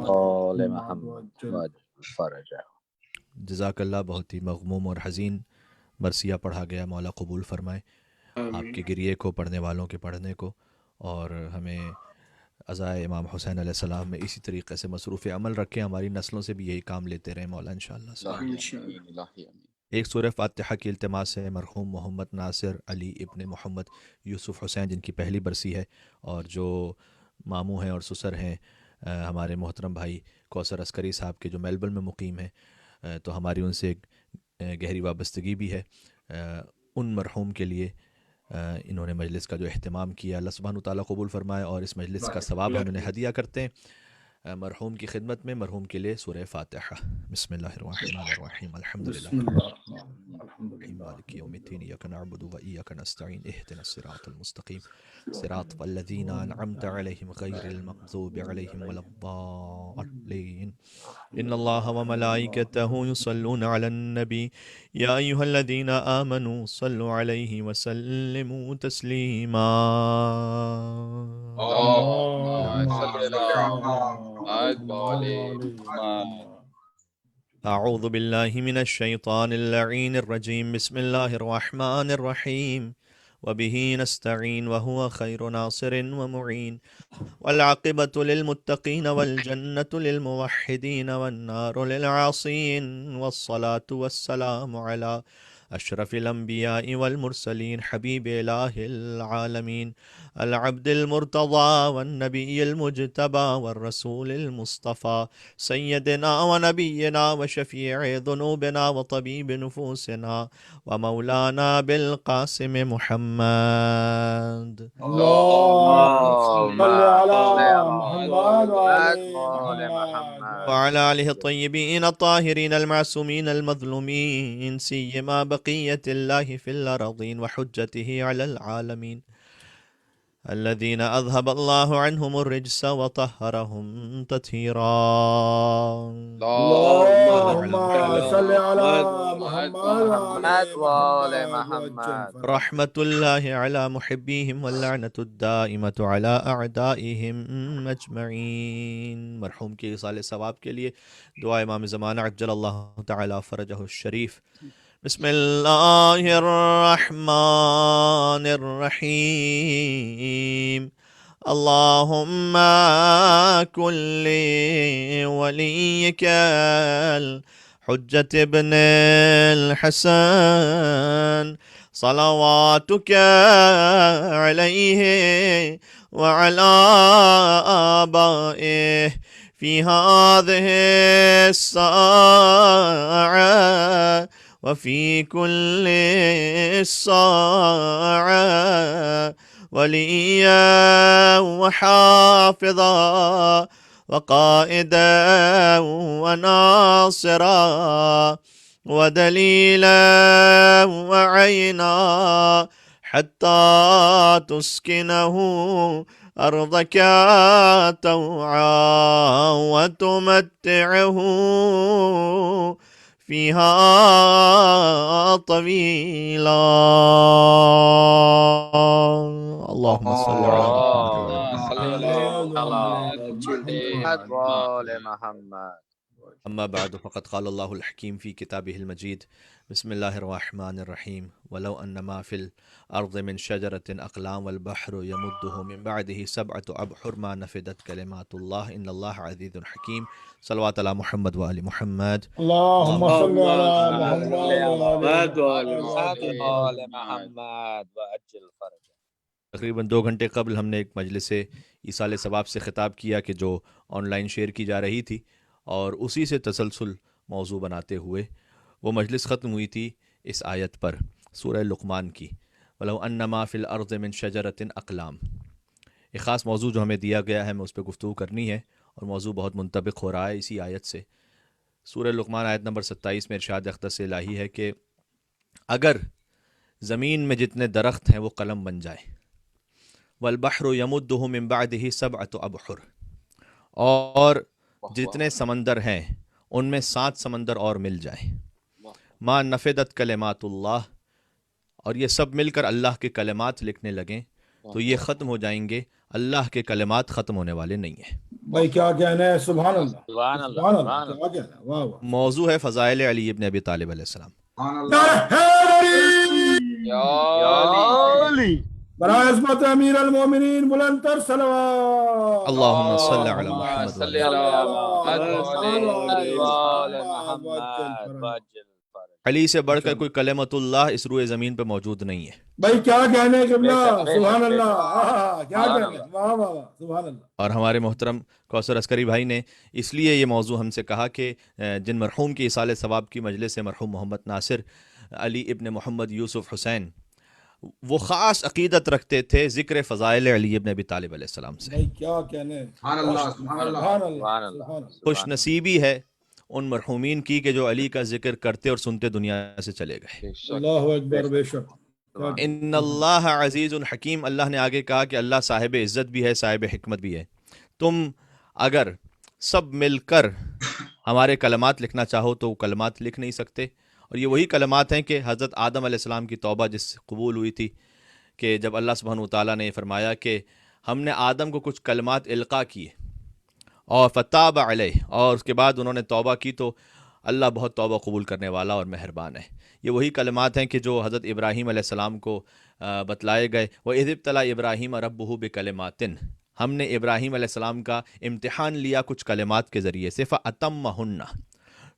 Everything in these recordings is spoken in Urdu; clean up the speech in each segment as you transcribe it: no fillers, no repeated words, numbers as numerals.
آل محمد وعجل فرجہ۔ جزاک اللہ، بہت ہی مغموم اور حزین مرثیہ پڑھا گیا، مولا قبول فرمائے آپ کے گریے کو، پڑھنے والوں کے پڑھنے کو، اور ہمیں عزائے امام حسین علیہ السلام میں اسی طریقے سے مصروف عمل رکھیں، ہماری نسلوں سے بھی یہی کام لیتے رہیں مولا انشاءاللہ سے۔ ایک سورہ فاتحہ کی التماس ہے مرحوم محمد ناصر علی ابن محمد یوسف حسین، جن کی پہلی برسی ہے، اور جو ماموں ہیں اور سسر ہیں ہمارے محترم بھائی کوثر عسکری صاحب کے، جو میلبرن میں مقیم ہیں، تو ہماری ان سے ایک گہری وابستگی بھی ہے۔ ان مرحوم کے لیے انہوں نے مجلس کا جو اہتمام کیا، اللہ سبحانہ تعالیٰ قبول فرمائے، اور اس مجلس کا ثواب ہم انہیں ہدیہ کرتے ہیں مرحوم کی خدمت میں۔ مرحوم کے لیے سورہ فاتحہ۔ بسم اللہ الرحمن الرحیم، الحمدللہ رب العالمین مالک یوم الدین، ایاک نعبد و ایاک نستعین، اہدنا الصراط المستقیم صراط الذین انعمت علیہم غیر المغضوب علیہم ولا الضالین۔ ان اللہ وملائکتہ یصلون علی النبی یا ایھا الذین آمنوا صلوا علیہ وسلموا تسلیما۔ اعوذ باللہ من الشیطان اللعین الرجیم، بسم اللہ الرحمن الرحیم، وبہ نستعین وہو خیر ناصر ومعین، والعاقبۃ للمتقین والجنۃ للموحدین والنار للعاصین، والصلاة والسلام علی اشرف الانبیاء والمرسلین، حبیب الہ العالمین، العبد المرتضی والنبی المجتبی والرسول المصطفى، سیدنا ونبینا وشفیع ذنوبنا وطبیب نفوسنا ومولانا بالقاسم محمد۔ اللهم صل على محمد وعلى محمد وعلى آله الطيبين الطاهرين المعصومين المظلومين، سيما بقية الله في الأرضين وحجته على العالمين، الذين أذهب الله عنهم الرجس وطهرهم تطهيرا۔ اللهم صل على محمد وعلى محمد رحمة الله على محبيهم واللعنة الدائمة على أعدائهم أجمعين۔ مرحوم کے ایصال ثواب کے لیے دعا امام زمانہ عجل اللہ تعالی فرجہ الشریف۔ بسم اللہ الرحمن الرحیم، اللہم کن لولیک الحجة ابن الحسن صلواتك عليه وعلى آبائه في هذه الساعة وفي كل ساعة، وليا وحافظا وقائدا وناصرا ودليلا وعينا، حتى تسكنه أرضك طوعا وتمتعه فيها طويلا۔ اللهم صل على محمد وعلى محمد۔ اما بعد، فقد قال اللہ الحکیم فی کتابہ المجید، بسم اللہ الرحمن الرحیم، ولو ان ما فی الارض من شجرۃ اقلام والبحر یمدہ من بعدہ سبعۃ ابحر ما نفدت کلمات اللہ ان اللہ عزیز حکیم۔ صلوات علی محمد وآل محمد۔ اللهم صل على محمد وعلى محمد وعجل فرجه۔ تقریباً 2 گھنٹے قبل ہم نے ایک مجلس ایصال ثواب سے خطاب کیا کہ جو آن لائن شیئر کی جا رہی تھی، اور اسی سے تسلسل موضوع بناتے ہوئے وہ مجلس ختم ہوئی تھی اس آیت پر، سورہ لقمان کی، وَلَوْ أَنَّ مَا فِي الْأَرْضِ مِنْ شَجَرَةٍ أَقْلَامٍ۔ ایک خاص موضوع جو ہمیں دیا گیا ہے، ہمیں اس پہ گفتگو کرنی ہے، اور موضوع بہت منطبق ہو رہا ہے اسی آیت سے۔ سورہ لقمان آیت نمبر 27 میں ارشاد اقدس الہی ہے کہ اگر زمین میں جتنے درخت ہیں وہ قلم بن جائیں، وَالْبَحْرُ يَمُدُّهُ مِنْ بَعْدِهِ سَبْعَةُ أَبْحُرٍ، اور جتنے سمندر ہیں ان میں 7 سمندر اور مل جائیں، ما نفدت کلمات اللہ، اور یہ سب مل کر اللہ کے کلمات لکھنے لگیں تو یہ ختم ہو جائیں گے۔ اللہ کے کلمات ختم ہونے والے نہیں ہیں۔ بھائی کیا کہنا ہے؟ سبحان اللہ سبحان اللہ سبحان اللہ، سبحان کیا کہنا ہے؟ واہ واہ. موضوع ہے فضائل علی ابن ابی طالب علیہ السلام. اللہ. برائے عظمت امیر المومنین بلند تر صلوات. اللہم صل علی محمد صلی وعلی علی محمد. علی سے بڑھ کر کوئی کلمۃ اللہ اس روئے زمین پہ موجود نہیں ہے. بھائی کیا کہنے ہیں قبلہ؟ بے شک، بے شک، سبحان بے اللہ. شک. کیا سبحان کہنے ہیں؟ واہ واہ واہ، سبحان اللہ. اور ہمارے محترم کوثر عسکری بھائی نے اس لیے یہ موضوع ہم سے کہا کہ جن مرحوم کی ایصال ثواب کی مجلس ہے، مرحوم محمد ناصر علی ابن محمد یوسف حسین، وہ خاص عقیدت رکھتے تھے ذکر فضائل علی ابن ابی طالب علیہ السلام سے. بھائی کیا کہنے ہیں؟ سبحان اللہ سبحان اللہ. سبحان اللہ سبحان اللہ. سبحان اللہ. خوش نصیبی ہے ان مرحومین کی کہ جو علی کا ذکر کرتے اور سنتے دنیا سے چلے گئے. بے شک. اللہ اکبر. بے شک. ان اللہ عزیز الحکیم. اللہ نے آگے کہا کہ اللہ صاحب عزت بھی ہے، صاحب حکمت بھی ہے. تم اگر سب مل کر ہمارے کلمات لکھنا چاہو تو وہ کلمات لکھ نہیں سکتے، اور یہ وہی کلمات ہیں کہ حضرت آدم علیہ السلام کی توبہ جس سے قبول ہوئی تھی، کہ جب اللہ سبحانہ وتعالیٰ نے فرمایا کہ ہم نے آدم کو کچھ کلمات القاء کیے اور فتاب علیہ، اور اس کے بعد انہوں نے توبہ کی تو اللہ بہت توبہ قبول کرنے والا اور مہربان ہے. یہ وہی کلمات ہیں کہ جو حضرت ابراہیم علیہ السلام کو بتلائے گئے. وَإِذِ ابْتَلَىٰ إِبْرَاهِيمَ رَبُّهُ بِكَلِمَاتٍ. ہم نے ابراہیم علیہ السلام کا امتحان لیا کچھ کلمات کے ذریعے سے، فَأَتَمَّهُنَّ.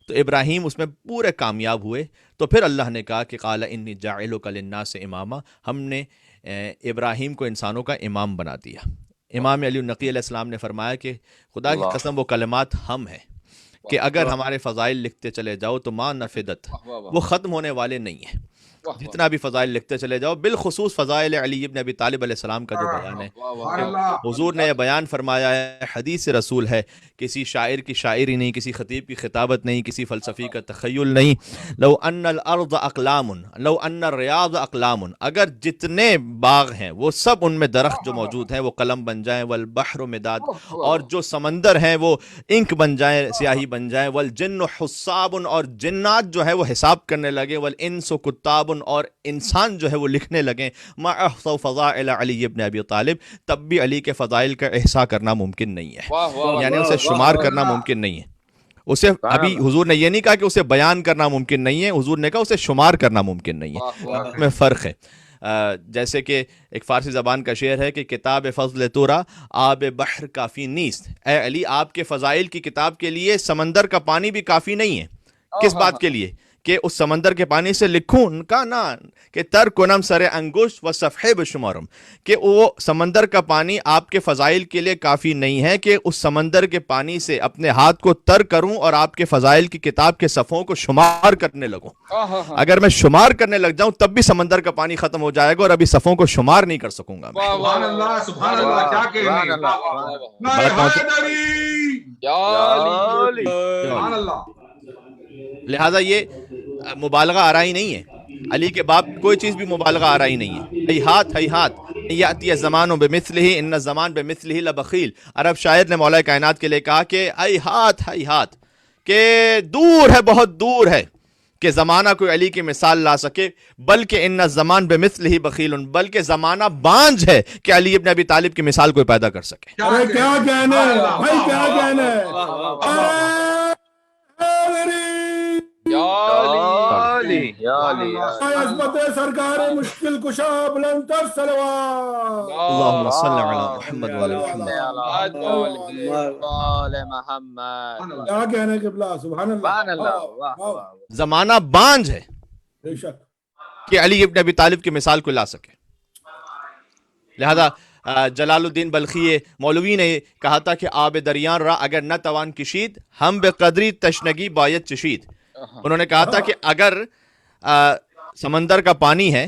تو ابراہیم اس میں پورے کامیاب ہوئے. تو پھر اللہ نے کہا کہ قَالَ إِنِّي جَاعِلُكَ لِلنَّاسِ إِمَامًا. ہم نے ابراہیم کو انسانوں کا امام بنا دیا. امام علی النقی علیہ السلام نے فرمایا کہ خدا کی قسم وہ کلمات ہم ہیں کہ اگر ہمارے فضائل لکھتے چلے جاؤ تو ما نفدت، وہ ختم ہونے والے نہیں ہیں. جتنا بھی فضائل لکھتے چلے جاؤ، بالخصوص فضائل علی ابن ابی طالب علیہ السلام کا جو بیان ہے، حضور نے یہ بیان فرمایا ہے، حدیث رسول ہے، کسی شاعر کی شاعری نہیں، کسی خطیب کی خطابت نہیں، کسی فلسفی کا تخیل نہیں. لو ان الارض اقلام، لو ان الریاض اقلام. اگر جتنے باغ ہیں وہ سب ان میں درخت جو موجود ہیں وہ قلم بن جائیں، والبحر مداد، اور جو سمندر ہیں وہ انک بن جائیں، سیاہی بن جائیں، والجن حساب، اور جنات جو ہے وہ حساب کرنے لگے، والانس کتاب، اور انسان جو ہے وہ لکھنے لگیں، ما احصوا فضائل علی ابن ابی طالب، تب بھی علی کے فضائل کا احصاء کرنا ممکن نہیں ہے، یعنی اسے شمار کرنا ممکن نہیں ہے. اسے ابھی حضور نے یہ نہیں کہا کہ اسے بیان کرنا ممکن نہیں ہے، حضور نے کہا اسے شمار کرنا ممکن نہیں ہے. اس میں فرق ہے. جیسے کہ ایک فارسی زبان کا شعر ہے کہ کتاب فضل تورا آب بحر کافی نیست. اے علی، آپ کے فضائل کی کتاب کے لیے سمندر کا پانی بھی کافی نہیں ہے. کس بات کے لیے؟ کہ اس سمندر کے پانی سے لکھوں ان کا نا کہ تر کنم سر انگشت و صفحے بشمارم، کہ وہ سمندر کا پانی آپ کے فضائل کے لیے کافی نہیں ہے کہ اس سمندر کے پانی سے اپنے ہاتھ کو تر کروں اور آپ کے فضائل کی کتاب کے صفحوں کو شمار کرنے لگوں. اگر میں شمار کرنے لگ جاؤں تب بھی سمندر کا پانی ختم ہو جائے گا اور ابھی صفحوں کو شمار نہیں کر سکوں گا میں. سبحان اللہ سبحان اللہ. کیا کہنے سبحان اللہ. لہٰذا یہ مبالغہ آرائی نہیں ہے، علی کے باپ کوئی چیز بھی مبالغہ آرائی نہیں ہے. ہیہات ہیہات یاتی الزمان بمثلہ ان الزمان بمثلہ لبخیل. عرب شاعر نے مولا کائنات کے لیے کہا کہ ہیہات ہیہات، کہ دور ہے، بہت دور ہے کہ زمانہ کوئی علی کی مثال لا سکے، بلکہ ان الزمان بمثلہ بخیل، بلکہ زمانہ بانجھ ہے کہ علی ابن ابی طالب کی مثال کوئی پیدا کر سکے. ارے کیا کہنے ہیں بھائی، کیا کہنے ہیں؟ عظمت سرکار مشکل کشا بلند تر صلوات. اللہم صل علی محمد وعلی محمد. کیا کہنے قبلہ؟ سبحان اللہ. زمانہ بانجھ ہے بے شک کہ علی ابن ابی طالب کی مثال کو لا سکے. لہذا جلال الدین بلخی مولوی نے کہا تھا کہ آب دریان را اگر نہ توان کشید، ہم بے قدری تشنگی باید چشید. انہوں نے کہا تھا کہ اگر سمندر کا پانی ہے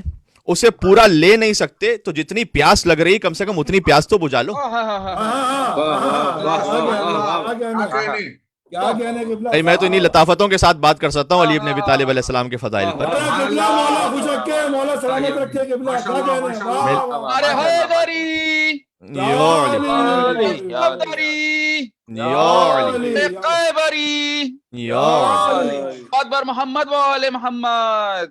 اسے پورا لے نہیں سکتے تو جتنی پیاس لگ رہی کم سے کم اتنی پیاس تو بجھا لو. میں تو انہی لطافتوں کے ساتھ بات کر سکتا ہوں علی ابن ابی طالب علیہ السلام کے فضائل پر. مولا سلامت رکھے قبلہ. اکبر محمد والے محمد.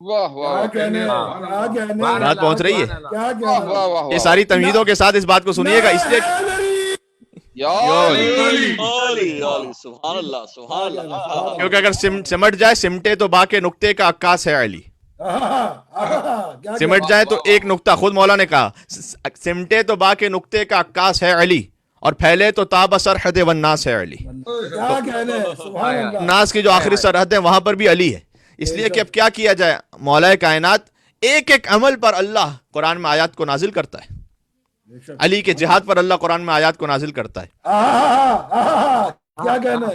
واہ کیا واہ کہنے کیا کہنے بات پہنچ رہی ہے. کیا واہ کہنے واہ واہ یہ ساری تمہیدوں کے ساتھ اس بات کو سنیے گا, اس لیے یا سبحان اللہ سبحان اللہ. کیونکہ اگر سمٹ جائے سمٹے تو با کے نقطے کا عکاس ہے علی. سمٹ جائے تو ایک نقطہ, خود مولا نے کہا سمٹے تو با کے نقطے کا عکاس ہے علی, اور پھیلے تو تاب سرحد والناس ہے علی. کیا کہنے سبحان اللہ. ناس کی جو آخری سرحد ہے وہاں پر بھی علی ہے. اس لیے کہ اب کیا کیا جائے, مولا کائنات ایک ایک عمل پر اللہ قرآن میں آیات کو نازل کرتا ہے. علی کے جہاد پر اللہ قرآن میں آیات کو نازل کرتا ہے. کیا کہنے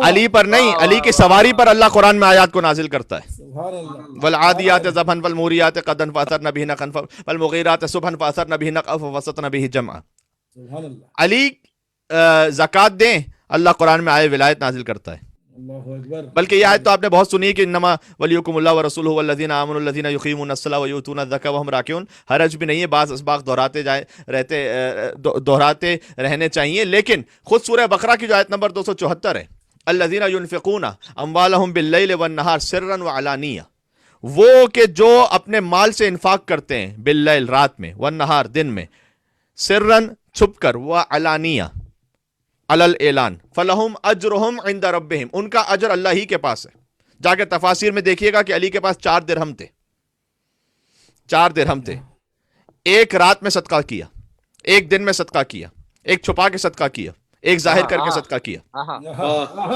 علی پر نہیں, علی کی سواری پر اللہ قرآن میں آیات کو نازل کرتا ہے. سبحان اللہ. والعادیات ضبحا فالموریات قدحا فاثرن به نقعا فالمغیرات صبحا فاثرن به نقعا فوسطن به جمعا. سبحان اللہ. علی زکات دیں, اللہ قرآن میں آئے ولایت نازل کرتا ہے. اللہ اکبر. بلکہ یہ آیت تو آپ نے بہت سنی ہے کہ انما ولیکم اللہ ورسولہ والذین آمنوا الذین یقیمون الصلاۃ ویؤتون الزکاۃ وہم راکعون. حرج بھی نہیں ہے, بعض اسباق دہراتے رہنے چاہیے. لیکن خود سورہ بقرہ کی جو آیت نمبر 274 ہے, الذین ینفقون اموالہم باللیل والنہار سرا وعلانیہ, وہ کہ جو اپنے مال سے انفاق کرتے ہیں باللیل رات میں, والنہار دن میں, سرن چھپ کر, وعلانیہ علل اعلان, فلہم اجرہم عند ربہم, ان کا اجر اللہ ہی کے پاس ہے. جا کے تفاسیر میں دیکھیے گا کہ علی کے پاس 4 درہم تھے, 4 درہم تھے. ایک رات میں صدقہ کیا, ایک دن میں صدقہ کیا, ایک چھپا کے صدقہ کیا, ایک ظاہر کر کے صدقہ کیا.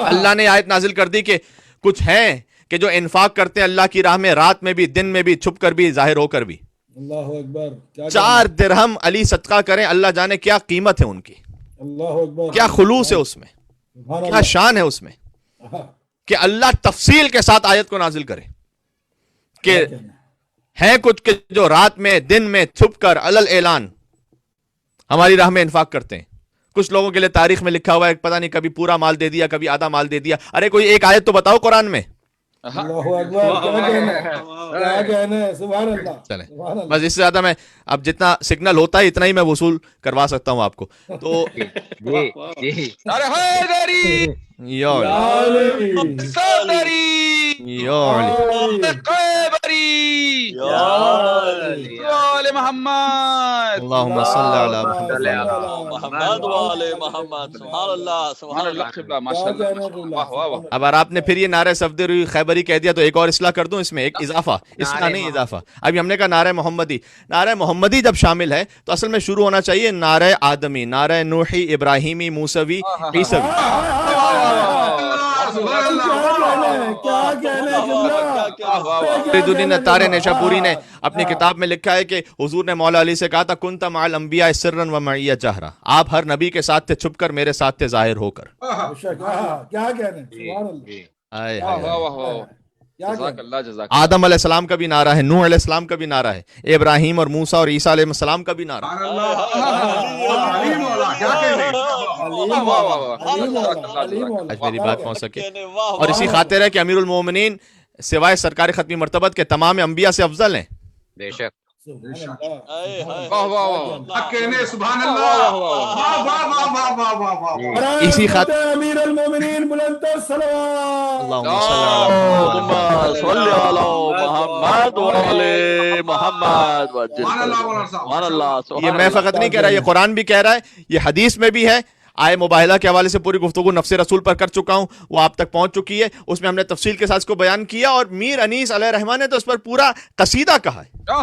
اللہ نے آیت نازل کر دی کہ کچھ ہیں کہ جو انفاق کرتے ہیں اللہ کی راہ میں رات میں بھی, دن میں بھی, چھپ کر بھی, ظاہر ہو کر بھی. اللہ اکبر. 4 درہم علی صدقہ کریں, اللہ جانے کیا قیمت ہے ان کی, اللہ اکبر. کیا خلوص ہے اس میں, کیا شان ہے اس میں, کہ اللہ تفصیل کے ساتھ آیت کو نازل کرے کہ ہیں کچھ کہ جو رات میں دن میں چھپ کر علل اعلان ہماری راہ میں انفاق کرتے ہیں. کچھ لوگوں کے لیے تاریخ میں لکھا ہوا ہے, پتہ نہیں کبھی پورا مال دے دیا, کبھی آدھا مال دے دیا. ارے کوئی ایک آیت تو بتاؤ قرآن میں. اللہ اکبر. کیا کہنے سبحان اللہ. چلیں سبحان اللہ. بس اس سے زیادہ میں اب جتنا سگنل ہوتا ہے اتنا ہی میں وصول کروا سکتا ہوں آپ کو. تو ارے حیدری یا علی, علی. صدری یا علی, قیبری یا علی. یا علی محمد. اللہم صلی علی محمد. محمد وآل محمد. سبحان اللہ سبحان اللہ. قبلہ ماشاء اللہ. واہ واہ واہ. اب اگر آپ نے پھر یہ نعرہ صفدری خیبری کہہ دیا تو ایک اور اصلاح کر دوں اس میں, ایک اضافہ, اصلاح نہیں اضافہ. ابھی ہم نے کہا نعرہ محمدی, نعرہ محمدی جب شامل ہے تو اصل میں شروع ہونا چاہیے نعرہ آدمی, نعرہ نوحی, ابراہیمی, موسوی, عیسوی. کیا کہنے فرید الدین اتار نیشا پوری نے اپنی کتاب میں لکھا ہے کہ حضور نے مولا علی سے کہا تھا کنت مع الانبیاء سرا و معی جہرا, آپ ہر نبی کے ساتھ تھے چھپ کر, میرے ساتھ تھے ظاہر ہو کر. کیا کہنے سبحان اللہ. آئے واہ ہائے. واہ واہ. جزاک اللہ جزاک. آدم علیہ السلام کا بھی نعرہ ہے, نوح علیہ السلام کا بھی نعرہ ہے, ابراہیم اور موسیٰ اور عیسیٰ علیہ السلام کا بھی نعرہ ہے. آج میری بات پہنچ سکے. اور اسی خاطر ہے کہ امیر المومنین سوائے سرکار ختمی مرتبت کے تمام انبیاء سے افضل ہیں. بے شک. واہ واہ واہ. سبحان اللہ. اسی خاطر امیر المومنین بلند تر صلوات. اللہم صلی علی محمد وآل محمد. سبحان اللہ. یہ میں فقط نہیں کہہ رہا, یہ قرآن بھی کہہ رہا ہے, یہ حدیث میں بھی ہے. آئے مباہلہ کے حوالے سے پوری گفتگو نفس رسول پر کر چکا ہوں, وہ آپ تک پہنچ چکی ہے. اس میں ہم نے تفصیل کے ساتھ اس کو بیان کیا, اور میر انیس علیہ الرحمٰن نے تو اس پر پورا قصیدہ کہا ہے. کیا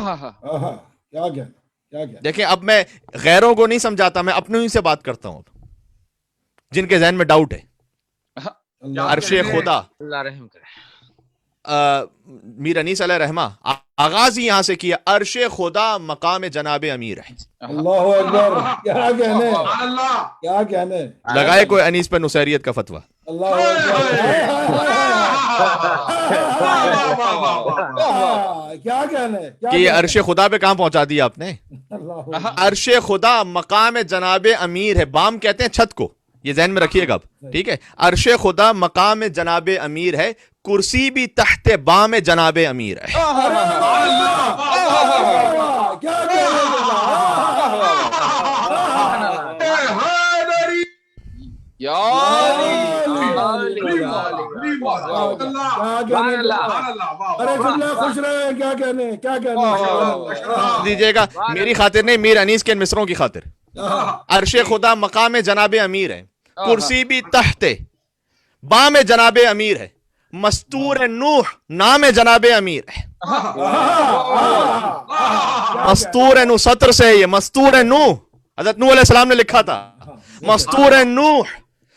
کہنے کیا کہنے. دیکھیں اب میں غیروں کو نہیں سمجھاتا, میں اپنوں ہی سے بات کرتا ہوں جن کے ذہن میں ڈاؤٹ ہے. عرش خدا, اللہ رحم کرے. میر انیس علیہ رحمہ آغاز ہی یہاں سے کیا, عرش خدا مقام جناب امیر ہے. اللہ اکبر. کیا کہنے کیا کہنے. لگائے کوئی انیس پہ نصیریت کا فتویٰ. اللہ کیا کہنے کہ یہ عرش خدا پہ کہاں پہنچا دیا آپ نے. عرش خدا مقام جناب امیر ہے, بام کہتے ہیں چھت کو, یہ ذہن میں رکھیے گا اب, ٹھیک ہے. عرش خدا مقام جناب امیر ہے, کرسی بھی تحت بام جناب امیر ہے. یا ارے قبلہ خوش رہے، کیا کہنے، کیا کہنے. دیجیے گا میری خاطر نہیں، میر انیس کے ان مصروں کی خاطر. عرش خدا مقام جناب امیر ہے، کرسی بھی تحت بام جناب امیر ہے، مستور نوح نام جناب امیر ہے. مستور نوح سطر سے ہے، یہ مستور نوح حضرت نوح علیہ السلام نے لکھا تھا. مستور نوح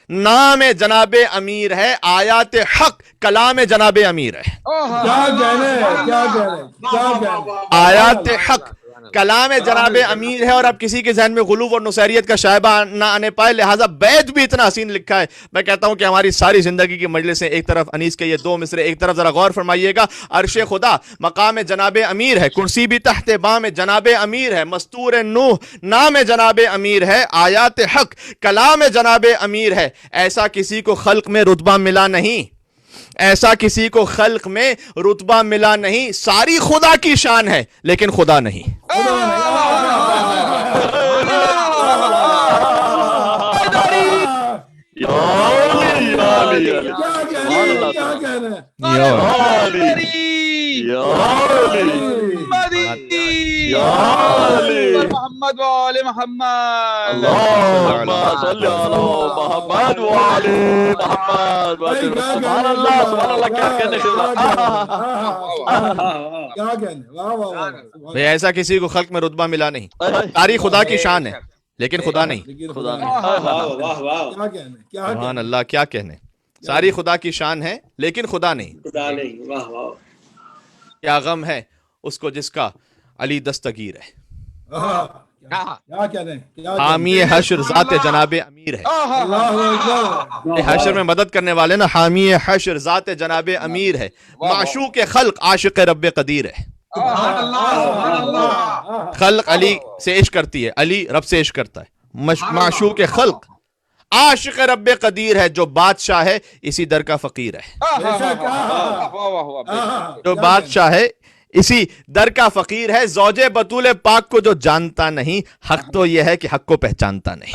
نام جناب امیر ہے، آیات حق کلام جناب امیر ہے. کیا کہنے، کیا کہنے، کیا کہنے. آیات حق کلام جناب امیر ہے. اور اب کسی کے ذہن میں غلو اور نصیریت کا شائبہ نہ آنے پائے، لہٰذا بیت بھی اتنا حسین لکھا ہے. میں کہتا ہوں کہ ہماری ساری زندگی کی مجلسیں ایک طرف انیس کے یہ دو مصرے، ایک طرف ذرا غور فرمائیے گا. عرش خدا مقام جناب امیر ہے، کرسی بھی تحت بام جناب امیر ہے، مستور نوح نام جناب امیر ہے، آیات حق کلام جناب امیر ہے. ایسا کسی کو خلق میں رتبہ ملا نہیں، ایسا کسی کو خلق میں رتبہ ملا نہیں. ساری خدا کی شان ہے لیکن خدا نہیں. محمد وآل محمد. اللهم صل على محمد وعلى محمد. سبحان اللہ سبحان اللہ. کیا کہنے کیا کہنے. واہ واہ واہ. بھئی ایسا کسی کو خلق میں رتبہ ملا نہیں. ساری خدا کی شان ہے لیکن خدا نہیں. خدا نے کیا کہنے، کیا سبحان اللہ، کیا کہنے. ساری خدا کی شان ہے لیکن خدا نہیں. کیا غم ہے اس کو جس کا علی دستگیر ہے. کیا کہنے. حامی حشر ذات جناب امیر ہے. اللہ اکبر. حشر میں مدد کرنے والے نا، حامی حشر ذات جناب امیر ہے، معشوق خلق عاشق رب قدیر ہے. خلق علی سے عشق کرتی ہے، علی رب سے عشق کرتا ہے. معشوق خلق عاشق رب قدیر ہے، جو بادشاہ ہے اسی در کا فقیر ہے. جو بادشاہ ہے اسی در کا فقیر ہے. زوج بطول پاک کو جو جانتا نہیں، حق تو یہ ہے کہ حق کو پہچانتا نہیں.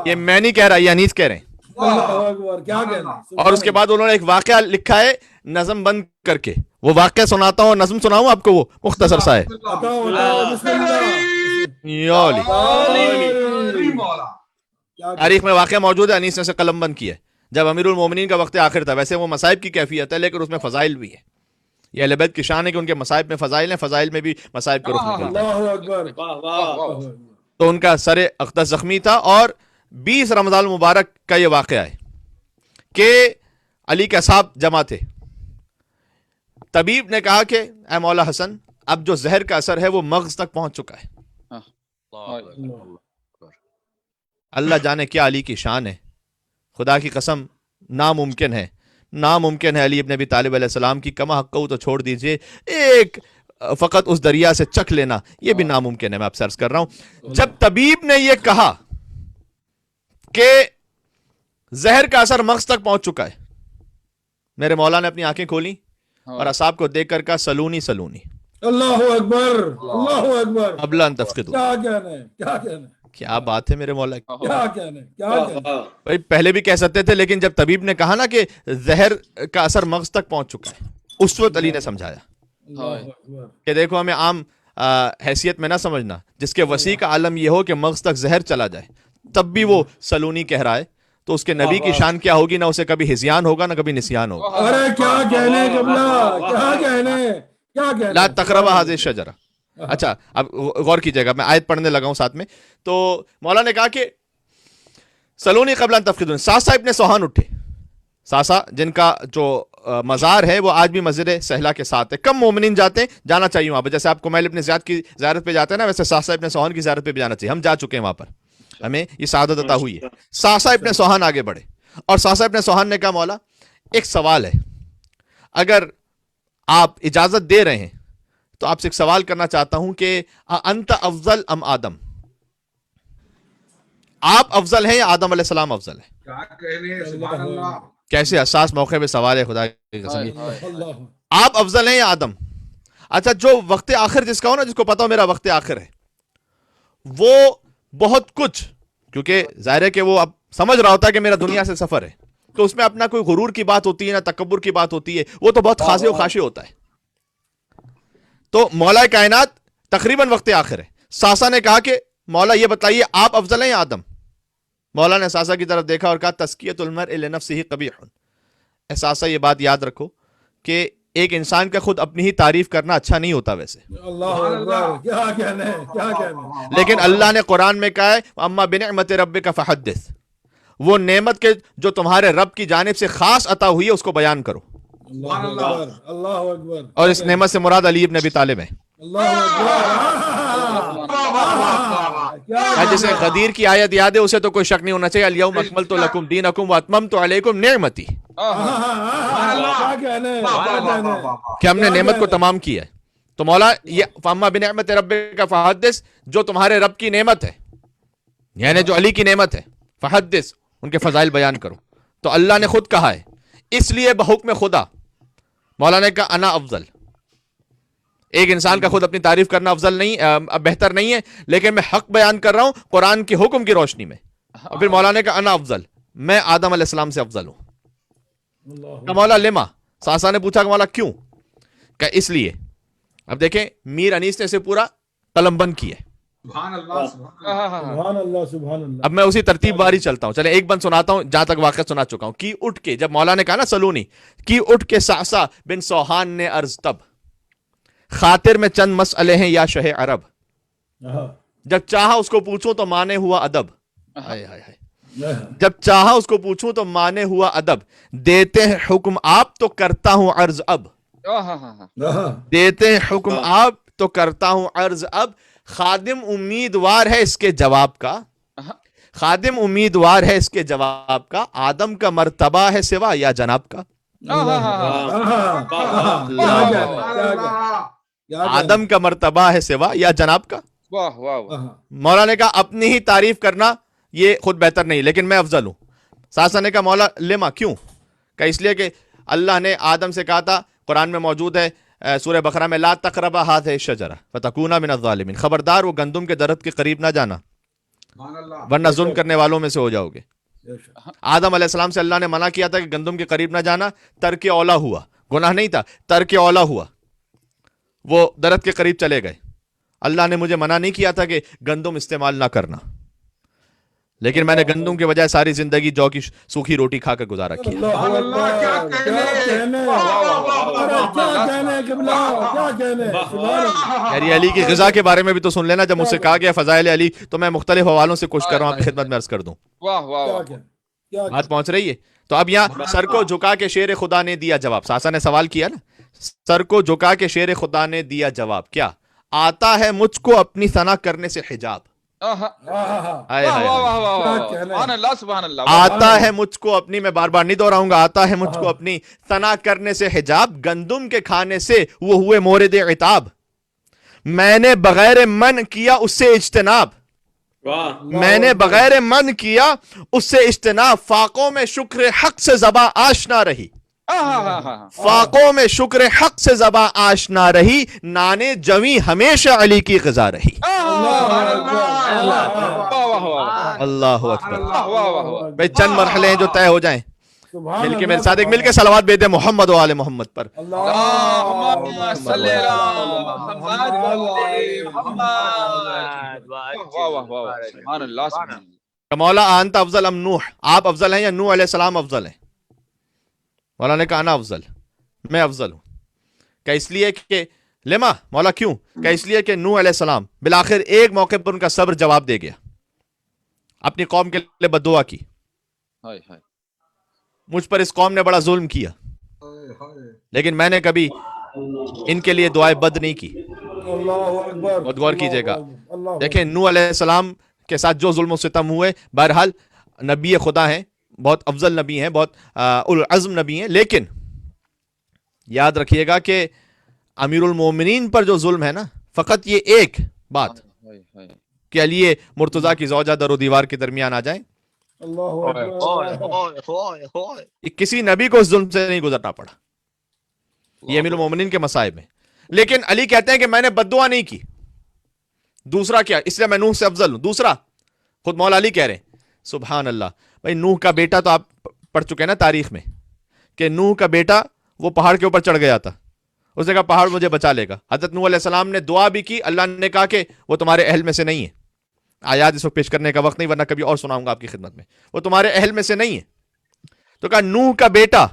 یہ میں نہیں کہہ رہا، یہ انیس کہہ رہے ہیں. اور اس کے بعد انہوں نے ایک واقعہ لکھا ہے نظم بند کر کے. وہ واقعہ سناتا ہوں، نظم سناؤں آپ کو، وہ مختصر سا ہے. تاریخ میں واقعہ موجود ہے، انیس نے سے قلم بند کیا ہے جب امیر المومنین کا وقت آخر تھا. ویسے وہ مصائب کی کیفیت ہے لیکن اس میں فضائل بھی ہے. یہ اہل بیت کی شان ہے کہ ان کے مصائب میں فضائل ہیں، فضائل میں بھی مصائب کا رخ نکلتا ہے. تو ان کا سر اقدس زخمی تھا اور 20 رمضان المبارک کا یہ واقعہ ہے کہ علی کے اصحاب جمع تھے. طبیب نے کہا کہ اے مولا حسن، اب جو زہر کا اثر ہے وہ مغز تک پہنچ چکا ہے. اللہ جانے کیا علی کی شان ہے. خدا کی قسم ناممکن ہے، ناممکن ہے علی ابن ابی طالب علیہ السلام کی کما حق تو چھوڑ دیجئے، ایک فقط اس دریا سے چکھ لینا یہ بھی ناممکن ہے. میں آپ سے عرض کر رہا ہوں، جب طبیب نے یہ کہا کہ زہر کا اثر مغز تک پہنچ چکا ہے، میرے مولا نے اپنی آنکھیں کھولی اور اصحاب کو دیکھ کر کہا سلونی سلونی. اللہ اکبر، اللہ اکبر. قبل ان تفقدوا. کیا کہنے، کیا کہنے، کیا بات ہے میرے مولا کی. کیا کہنے، کیا کہنے. بھائی پہلے بھی کہہ سکتے تھے لیکن جب طبیب نے کہا نا کہ زہر کا اثر مغز تک پہنچ چکا ہے، اس وقت علی نے سمجھایا کہ دیکھو ہمیں عام حیثیت میں نہ سمجھنا، جس کے وسیع کا عالم یہ ہو کہ مغز تک زہر چلا جائے تب بھی وہ سلونی کہہ رہا ہے، تو اس کے نبی کی شان کیا ہوگی؟ نہ اسے کبھی ہزیان ہوگا نہ کبھی نسیان ہوگا. ارے کیا کہنے قبلہ، کیا کہنے، کیا کہنے. لا تقربا هذه الشجرہ. اچھا اب غور کیجئے گا، میں آیت پڑھنے لگا ہوں ساتھ میں. تو مولا نے کہا کہ سلونی قبل ان تفقدون. ساسا ابن سوہان اٹھے. ساسا جن کا جو مزار ہے وہ آج بھی مسجد سہلا کے ساتھ ہے. کم مومنین جاتے ہیں، جانا چاہیے وہاں پہ. جیسے آپ کمیل ابن زیاد کی زیارت پہ جاتے ہیں نا، ویسے ساسا ابن سوہان کی زیارت پہ بھی جانا چاہیے. ہم جا چکے ہیں وہاں پر، ہمیں یہ سعادت عطا ہوئی ہے. ساسا ابن سوہان آگے بڑھے اور ساسا ابن سوہان نے کہا مولا ایک سوال ہے، اگر آپ اجازت دے رہے ہیں تو آپ سے ایک سوال کرنا چاہتا ہوں کہ انت افضل ام آدم؟ آپ افضل ہیں یا آدم علیہ السلام افضل ہے؟ کیا کہنے، سبحان اللہ. کیسے حساس موقع پہ سوال ہے، خدا کی قسم. آپ افضل ہیں یا آدم؟ اچھا جو وقت آخر جس کا ہو نا، جس کو پتا ہو میرا وقت آخر ہے، وہ بہت کچھ کیونکہ ظاہر ہے کہ وہ اب سمجھ رہا ہوتا ہے کہ میرا دنیا سے سفر ہے، تو اس میں اپنا کوئی غرور کی بات ہوتی ہے نہ تکبر کی بات ہوتی ہے، وہ تو بہت خاصے و خاشع ہوتا ہے. تو مولا کائنات تقریباً وقت آخر ہے. ساسا نے کہا کہ مولا یہ بتائیے آپ افضل ہیں یا آدم؟ مولا نے ساسا کی طرف دیکھا اور کہا تزکیۃ المرء لنفسہ قبیح. اے ساسا یہ بات یاد رکھو کہ ایک انسان کا خود اپنی ہی تعریف کرنا اچھا نہیں ہوتا ویسے، اللہ اکبر، کیا کہنا ہے، کیا کہنا ہے. لیکن اللہ نے قرآن میں کہا ہے اما بنعمت ربک فحدث، وہ نعمت کے جو تمہارے رب کی جانب سے خاص عطا ہوئی ہے اس کو بیان کرو. اللہ اکبر، اللہ اکبر. اور اس نعمت سے مراد علی ابن ابی طالب ہے. اللہ اکبر. جسے غدیر کی آیت یاد ہے اسے تو کوئی شک نہیں ہونا چاہیے الیوم اکملت لکم دینکم واتممت علیکم نعمتی، کیا کہنا ہے، کیا کہنا ہے. کہ ہم نے نعمت کو تمام کیا ہے. تو مولا یہ فاما بنعمت ربک فحدث، جو تمہارے رب کی نعمت ہے یعنی جو علی کی نعمت ہے، فحدث ان کے فضائل بیان کرو. تو اللہ نے خود کہا ہے، اس لیے بحکم خدا مولا نے کہا انا افضل. ایک انسان کا خود اپنی تعریف کرنا افضل نہیں، بہتر نہیں ہے، لیکن میں حق بیان کر رہا ہوں قرآن کے حکم کی روشنی میں. اور پھر مولا نے کہا انا افضل، میں آدم علیہ السلام سے افضل ہوں. کہ مولا لما، ساسا نے پوچھا کہ مولا کیوں؟ کہ اس لیے. اب دیکھیں میر انیس نے اسے پورا قلم بند کیا ہے. سبحان اللہ سبحان اللہ، سبحان اللہ. اب میں اسی ترتیب باری چلتا ہوں. چلیں ایک بند سناتا ہوں جہاں تک واقعہ سنا چکا ہوں. کی اٹھ کے، جب مولا نے کہا نا سلونی، کی اٹھ کے ساسا بن سوہان نے عرض تب، خاطر میں چند مسئلے ہیں یا شہ عرب، جب چاہا اس کو پوچھوں تو مانے ہوا ادب. ہائے ہائے ہائے. جب چاہا اس کو پوچھوں تو مانے ہوا ادب، دیتے ہیں حکم آپ تو کرتا ہوں عرض اب، دیتے ہیں حکم آپ تو کرتا ہوں عرض اب. خادم امیدوار ہے اس کے جواب کا، خادم امیدوار ہے اس کے جواب کا، آدم کا مرتبہ ہے سوا یا جناب کا. آدم کا مرتبہ ہے سوا یا جناب کا. مولا نے کہا اپنی ہی تعریف کرنا یہ خود بہتر نہیں، لیکن میں افضل ہوں. ساسا نے کہا مولا لما، کیوں؟ کہ اس لیے کہ اللہ نے آدم سے کہا تھا، قرآن میں موجود ہے سورہ بقرہ میں، لا تقربا هذه الشجرة فتكونا من الظالمين، خبردار وہ گندم کے درخت کے قریب نہ جانا ورنہ ظلم کرنے والوں میں سے ہو جاؤ گے. آدم علیہ السلام سے اللہ نے منع کیا تھا کہ گندم کے قریب نہ جانا، ترک اولا ہوا، گناہ نہیں تھا، ترک اولا ہوا، وہ درخت کے قریب چلے گئے. اللہ نے مجھے منع نہیں کیا تھا کہ گندم استعمال نہ کرنا، لیکن میں نے گندم کے بجائے ساری زندگی جو کی سوکھی روٹی کھا کر گزارا کیا. یاری علی کی غذا کے بارے میں بھی تو سن لینا. جب مجھ سے کہا گیا فضائل علی تو میں مختلف حوالوں سے کوشش کر رہا ہوں آپ کی خدمت میں عرض کر دوں. بات پہنچ رہی ہے؟ تو اب یہاں سر کو جھکا کے شیر خدا نے دیا جواب. ساسا نے سوال کیا نا، سر کو جھکا کے شیر خدا نے دیا جواب. کیا؟ آتا ہے مجھ کو اپنی ثنا کرنے سے حجاب. آتا ہے مجھ کو اپنی، میں بار بار نہیں دہراؤں گا، آتا ہے مجھ کو اپنی ثنا کرنے سے حجاب، گندم کے کھانے سے وہ ہوئے مورد عتاب، میں نے بغیر من کیا اس سے اجتناب، میں نے بغیر من کیا اس سے اجتناب، فاقوں میں شکر حق سے زباں آشنا رہی، فاقوں میں شکر حق سے زباں آشنا رہی، نانے جویں ہمیشہ علی کی غذا رہی. اللہ اکبر. بھائی چند مرحلے ہیں جو طے ہو جائیں، مل کے میرے ساتھ ایک مل کے صلوات بھیج دیں محمد و آل محمد پر. مولا انت افضل ام نوح، آپ افضل ہیں یا نوح علیہ السلام افضل ہیں؟ مولا نے کہا انا افضل، میں افضل ہوں. کہ اس لیے کہ لما، مولا کیوں؟ کہ اس لیے کہ نوح علیہ السلام بالآخر ایک موقع پر ان کا صبر جواب دے گیا، اپنی قوم کے لیے بددعا کی، مجھ پر اس قوم نے بڑا ظلم کیا لیکن میں نے کبھی ان کے لیے دعائیں بد نہیں کی. بہت غور کیجئے گا. دیکھیں نوح علیہ السلام کے ساتھ جو ظلم و ستم ہوئے، بہرحال نبی خدا ہیں، بہت افضل نبی ہیں، بہت العزم نبی ہیں، لیکن یاد رکھیے گا کہ امیر المومنین پر جو ظلم ہے نا، فقط یہ ایک بات کہ علی مرتضیٰ کی زوجہ در و دیوار کے درمیان آ جائیں، کسی نبی کو اس ظلم سے نہیں گزرنا پڑا، یہ امیر المومنین کے مصائب ہیں. لیکن علی کہتے ہیں کہ میں نے بددعا نہیں کی. دوسرا کیا؟ اس لیے میں نوح سے افضل ہوں. دوسرا خود مولا علی کہہ رہے ہیں سبحان اللہ. بھائی نوح کا بیٹا تو آپ پڑھ چکے ہیں نا تاریخ میں کہ نوح کا بیٹا وہ پہاڑ کے اوپر چڑھ گیا تھا, اس نے کہا پہاڑ مجھے بچا لے گا. حضرت نوح علیہ السلام نے دعا بھی کی, اللہ نے کہا کہ وہ تمہارے اہل میں سے نہیں ہے. آیات اس وقت پیش کرنے کا وقت نہیں, ورنہ کبھی اور سناؤں گا آپ کی خدمت میں. وہ تمہارے اہل میں سے نہیں ہے. تو کہا نوح کا بیٹا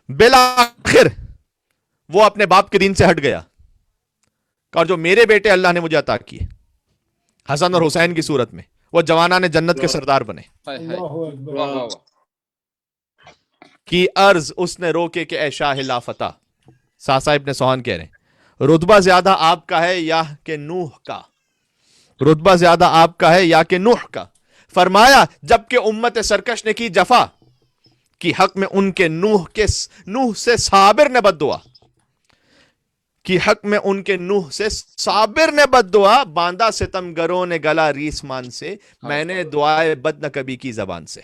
بالآخر وہ اپنے باپ کے دین سے ہٹ گیا, اور جو میرے بیٹے اللہ نے مجھے عطا کیے حسن اور حسین کی صورت میں, وہ جوانان جنت کے سردار بنے. اللہ اکبر. واہ واہ واہ. کی عرض اس نے روکے کہ اے شاہ لا فتح. ساسا ابن سوہان کہہ رہے ہیں رتبہ زیادہ آپ کا ہے یا کہ نوح کا, رتبہ زیادہ آپ کا ہے یا کہ نوح کا. فرمایا جبکہ امت سرکش نے کی جفا کی حق میں ان کے نوح سے صابر نے بد دعا کی حق میں ان کے نوح سے صابر نے بد دعا. باندھا ستم گروں نے گلا ریسمان سے, میں نے دعائے بد نہ کبھی کی زبان سے.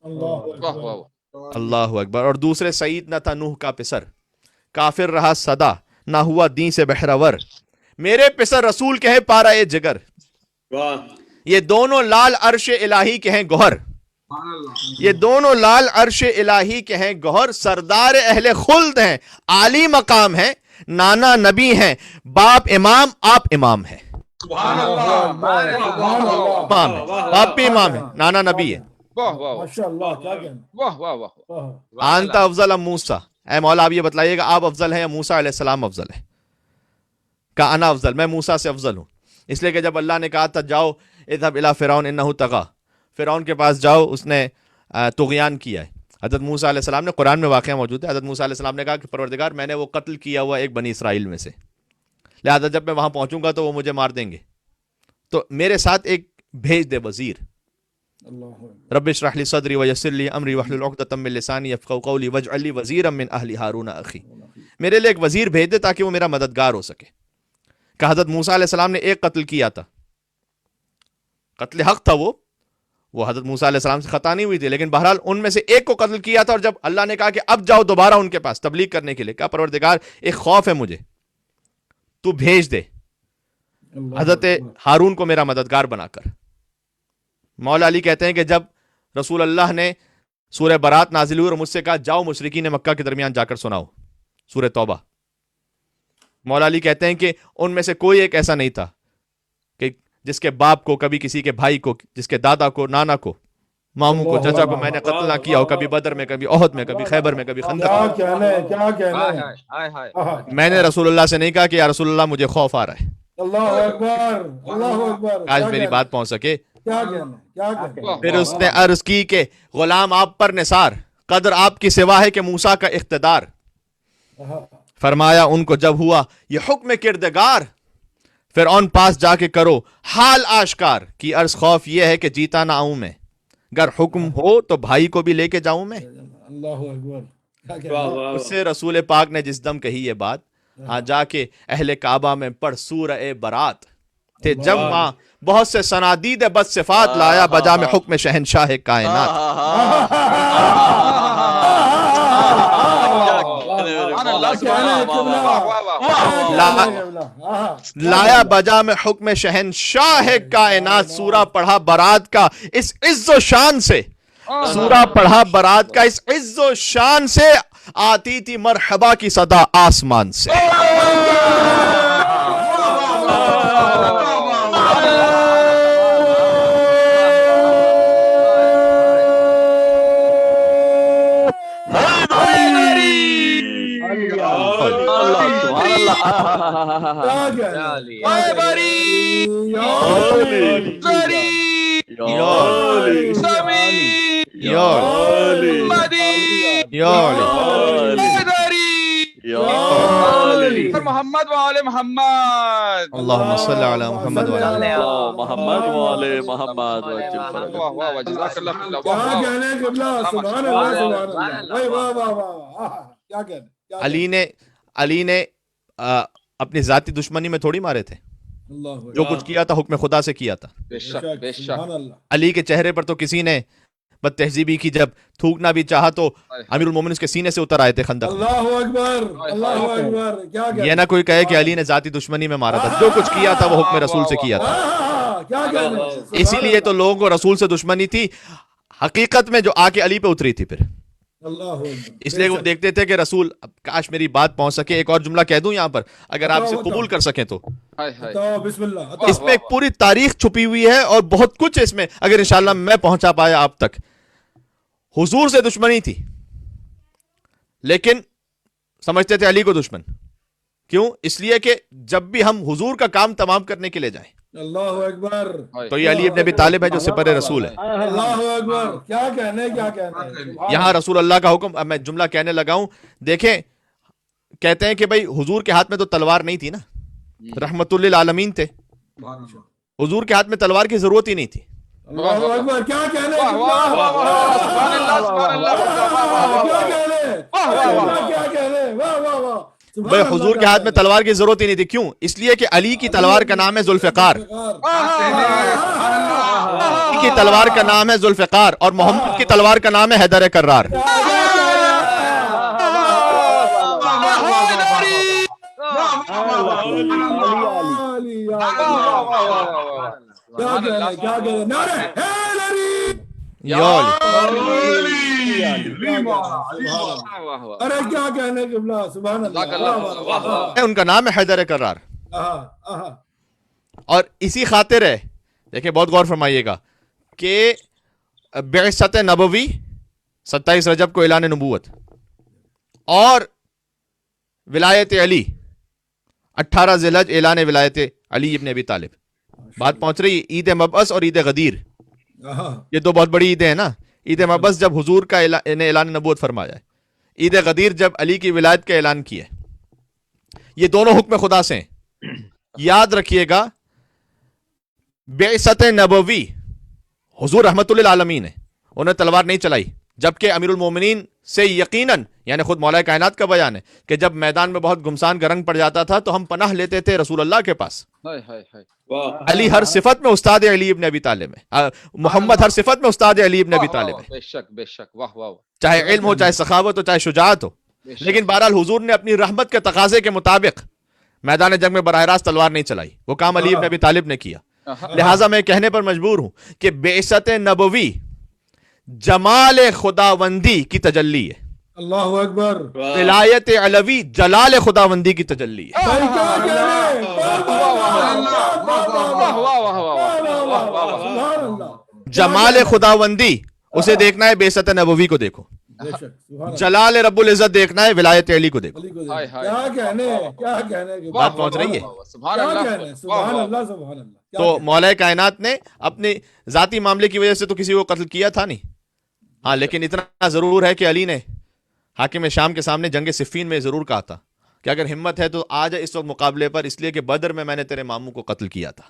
اللہ واہ اکبر. واہ. اللہ اکبر. اور دوسرے سعید نہ تھا نوح کا پسر, کافر رہا صدا نہ ہوا دین سے بہرور. میرے پسر رسول کے ہیں پارا اے جگر, یہ دونوں لال عرش الہی کے ہیں گوہر. یہ دونوں لال عرش الہی کے ہیں گوہر. سردار اہل خلد ہیں, عالی مقام ہیں, نانا نبی ہیں, باپ امام آپ امام ہیں. سبحان اللہ. امام ہے, باپ بھی امام ہے, نانا نبی ہے. واہ واہ واہ. ماشاءاللہ کیا کہنا. واہ واہ واہ. واہ. آنتا افضل ام موسیٰ, اے مولا آپ یہ بتلائیے گا آپ افضل ہیں یا موسیٰ علیہ السلام افضل ہے؟ کہا انا افضل, میں موسیٰ سے افضل ہوں. اس لیے کہ جب اللہ نے کہا تھا جاؤ اذهب الی فرعون انہ طغی, فرعون کے پاس جاؤ اس نے طغیان کیا ہے. حضرت موسیٰ علیہ السلام نے, قرآن میں واقعہ موجود ہے, حضرت موسیٰ علیہ السلام نے کہا کہ پروردگار میں نے وہ قتل کیا ہوا ایک بنی اسرائیل میں سے, لہذا جب میں وہاں پہنچوں گا تو وہ مجھے مار دیں گے, تو میرے ساتھ ایک بھیج دے وزیر. رب اشرح لی صدری ویسر لی امری واحلل عقدۃ من لسانی یفقهوا قولی واجعل لی وزیرا من اہلی ہارون اخی. میرے لیے ایک وزیر بھیج دے تاکہ وہ میرا مددگار ہو سکے. کہ حضرت موسیٰ علیہ السلام نے ایک قتل کیا تھا, قتل حق تھا, وہ حضرت موسیٰ علیہ السلام سے خطا نہیں ہوئی تھی, لیکن بہرحال ان میں سے ایک کو قتل کیا تھا. اور جب اللہ نے کہا کہ اب جاؤ دوبارہ ان کے پاس تبلیغ کرنے کے لیے, کہا پروردگار ایک خوف ہے مجھے, تو بھیج دے حضرت ہارون کو میرا مددگار بنا کر. مولا علی کہتے ہیں کہ جب رسول اللہ نے سورہ برات نازل ہوئی اور مجھ سے کہا جاؤ مشرکین مکہ کے درمیان جا کر سناؤ سورہ توبہ, مولا علی کہتے ہیں کہ ان میں سے کوئی ایک ایسا نہیں تھا کہ جس کے باپ کو, کبھی کسی کے بھائی کو, جس کے دادا کو, نانا کو, ماموں کو, چچا کو میں نے قتل نہ کیا ہو, کبھی بدر میں, کبھی احد میں, کبھی خیبر میں, کبھی خندق کیا میں. کہنا ہے, کیا کہنا ہائے ہے. ہائے ہائے ہائے. میں نے رسول اللہ سے نہیں کہا کہ یا رسول اللہ مجھے خوف آ رہا ہے, اللہ اکبر. اللہ اکبر. آج میری بات پہنچ سکے. کیا کہنا, کیا کہنا. پھر اس نے عرض کی کہ غلام آپ پر نثار, قدر آپ کی سوا ہے کہ موسیٰ کا اقتدار. فرمایا ان کو جب ہوا یہ حکم کردگار, فرعون پاس جا کے کرو حال آشکار. کی عرض خوف یہ ہے کہ جیتا نہ آؤں میں, گر حکم ہو تو بھائی کو بھی لے کے جاؤں میں. اللہ اکبر. کیا کہنا. اس سے رسول پاک نے جس دم کہی یہ بات, ہاں جا کے اہل کعبہ میں پڑھ سورہ برات. تھے جب ماں بہت سے صنادید بد صفات لایا بجا میں حکم شہنشاہ کائنات. لایا بجا میں حکم شہنشاہ کائنات. سورہ پڑھا برات کا اس عز و شان سے, سورہ پڑھا برات کا اس عز و شان سے, آتی تھی مرحبا کی صدا آسمان سے. محمد وآل محمد. اللهم صل على محمد وعلى محمد والے محمد. واہ واہ واہ. جزاک اللہ خیر. کیا واہ واہ. کہنا ہے قبلہ. سبحان اللہ, سبحان اللہ. واہ واہ واہ واہ. کیا کہنا. علی نے اپنی ذاتی دشمنی میں تھوڑی مارے تھے, جو کچھ کیا تھا حکم خدا سے کیا تھا. بے شک بے شک. سبحان اللہ. علی کے چہرے پر تو کسی نے بد تہذیبی کی, جب تھوکنا بھی چاہا تو امیر المومنین اس کے سینے سے اتر آئے تھے خندق. اللہ اکبر. اللہ اکبر. کیا کہنا. یہ نہ کوئی کہے کہ علی نے ذاتی دشمنی میں مارا تھا, جو کچھ کیا تھا وہ حکم رسول سے کیا تھا. کیا کہنا ہے اسی لیے تو لوگوں کو رسول سے دشمنی تھی حقیقت میں جو آ کے علی پہ اتری تھی پھر. اللہ اکبر. اس لیے وہ دیکھتے تھے کہ رسول کاش میری بات پہنچ سکے. ایک اور جملہ کہہ دوں یہاں پر اگر آپ اسے قبول کر سکیں تو. ہائے ہائے. بتاؤ بسم اللہ. اس میں ایک پوری تاریخ چھپی ہوئی ہے اور بہت کچھ اس میں اگر انشاءاللہ میں پہنچا پایا آپ تک. حضور سے دشمنی تھی لیکن سمجھتے تھے علی کو دشمن. کیوں؟ اس لیے کہ جب بھی ہم حضور کا کام تمام کرنے کے لیے جائیں اللہ اکبر. تو یہ علی ابن ابی طالب ہے جو سپر رسول ہے. اللہ اکبر. کیا کہنا ہے کیا کہنا ہے. یہاں رسول اللہ کا حکم. اب میں جملہ کہنے لگا ہوں. دیکھیں کہتے ہیں کہ بھائی حضور کے ہاتھ میں تو تلوار نہیں تھی نا, رحمت للعالمین تھے. حضور کے ہاتھ میں تلوار کی ضرورت ہی نہیں تھی. اللہ اکبر. کیا کہنا ہے. واہ واہ واہ. سبحان اللہ سبحان اللہ. کیا کہنا ہے. کیا کہنا ہے. واہ واہ واہ. بھائی حضور کے ہاتھ میں تلوار کی ضرورت ہی نہیں تھی. کیوں؟ اس لیے کہ علی کی تلوار کا نام ہے ذوالفقار. علی کی تلوار کا نام ہے ذوالفقار اور محمد کی تلوار کا نام ہے حیدر کرار. ارے کیا کہنے قبلہ. سبحان اللہ. ان کا نام ہے حیدر کرار. اور اسی خاطر ہے دیکھیں بہت غور فرمائیے گا کہ بعثت نبوی 27 رجب کو اعلان نبوت اور ولایت علی 18 ذی الحج اعلان ولایت علی ابن ابی طالب. بات پہنچ رہی. عید مبعث اور عید غدیر یہ دو بہت بڑی عیدیں ہیں نا. عید مبعث جب حضور کا اعلان نبوت فرمایا ہے, عید غدیر جب علی کی ولایت کا اعلان کیا ہے. یہ دونوں حکم خدا سے ہیں. یاد رکھیے گا بعثت نبوی حضور رحمت للعالمین ہے, انہیں تلوار نہیں چلائی. جبکہ امیر المومنین سے یقیناً یعنی خود مولا کائنات کا بیان ہے کہ جب میدان میں بہت گمسان کا رنگ پڑ جاتا تھا تو ہم پناہ لیتے تھے رسول اللہ کے پاس. علی ہر صفت میں استاد علی ابن ابی طالب ہے. محمد ہر صفت میں استاد علی ابن ابی طالب ہے. بے شک بے شک. واہ واہ. چاہے علم ہو, چاہے سخاوت ہو, چاہے شجاعت ہو. لیکن بہرحال حضور نے اپنی رحمت کے تقاضے کے مطابق میدان جنگ میں براہ راست تلوار نہیں چلائی. وہ کام علی ابن ابی طالب نے کیا. لہٰذا میں کہنے پر مجبور ہوں کہ بعثت نبوی جمال خداوندی کی تجلی ہے. اللہ اکبر. ولایت علوی جلال خداوندی کی تجلی ہے. جمال خداوندی اسے دیکھنا ہے بعثت نبوی کو دیکھو. جلال رب العزت دیکھنا ہے ولایت علی کو دیکھو. کیا کہنے. کیا کہنے. بات پہنچ رہی ہے. سبحان اللہ. سبحان اللہ. سبحان اللہ. تو مولا کائنات نے اپنے ذاتی معاملے کی وجہ سے تو کسی کو قتل کیا تھا نہیں. ہاں لیکن اتنا ضرور ہے کہ علی نے حاکم شام کے سامنے جنگ صفین میں ضرور کہا تھا کہ اگر ہمت ہے تو آ جائے اس وقت مقابلے پر, اس لیے کہ بدر میں نے تیرے ماموں کو قتل کیا تھا.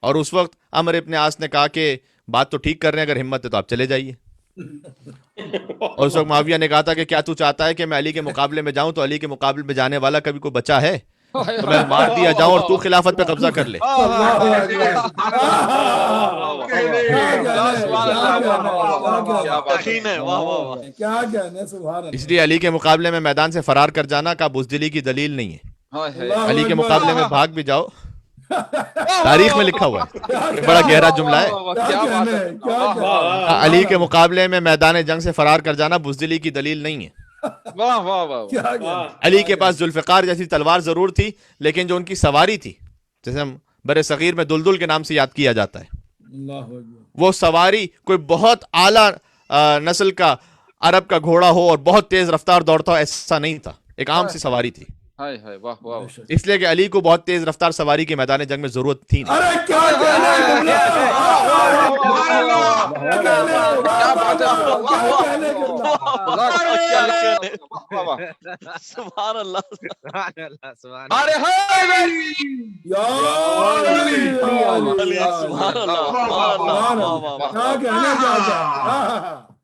اور اس وقت عمرو ابن عاص نے کہا کہ بات تو ٹھیک کر رہے ہیں, اگر ہمت ہے تو آپ چلے جائیے. اور اس وقت معاویہ نے کہا تھا کہ کیا تو چاہتا ہے کہ میں علی کے مقابلے میں جاؤں؟ تو علی کے مقابلے میں جانے والا کبھی کوئی بچا ہے؟ تو میں مار دیا جاؤں اور تو خلافت پہ قبضہ کر لے. اس لیے علی کے مقابلے میں میدان سے فرار کر جانا کا بزدلی کی دلیل نہیں ہے. علی کے مقابلے میں بھاگ بھی جاؤ, تاریخ میں لکھا ہوا ہے, بڑا گہرا جملہ ہے. علی کے مقابلے میں میدان جنگ سے فرار کر جانا بزدلی کی دلیل نہیں ہے. علی کے پاس ذوالفقار جیسی تلوار ضرور تھی لیکن جو ان کی سواری تھی, جیسے ہم بر صغیر میں دلدل کے نام سے یاد کیا جاتا ہے, وہ سواری کوئی بہت اعلیٰ نسل کا عرب کا گھوڑا ہو اور بہت تیز رفتار دوڑتا ہو, ایسا نہیں تھا. ایک عام سی سواری تھی. اس لیے کہ علی کو بہت تیز رفتار سواری کے میدان جنگ میں ضرورت تھی نہیں. سبحان اللہ.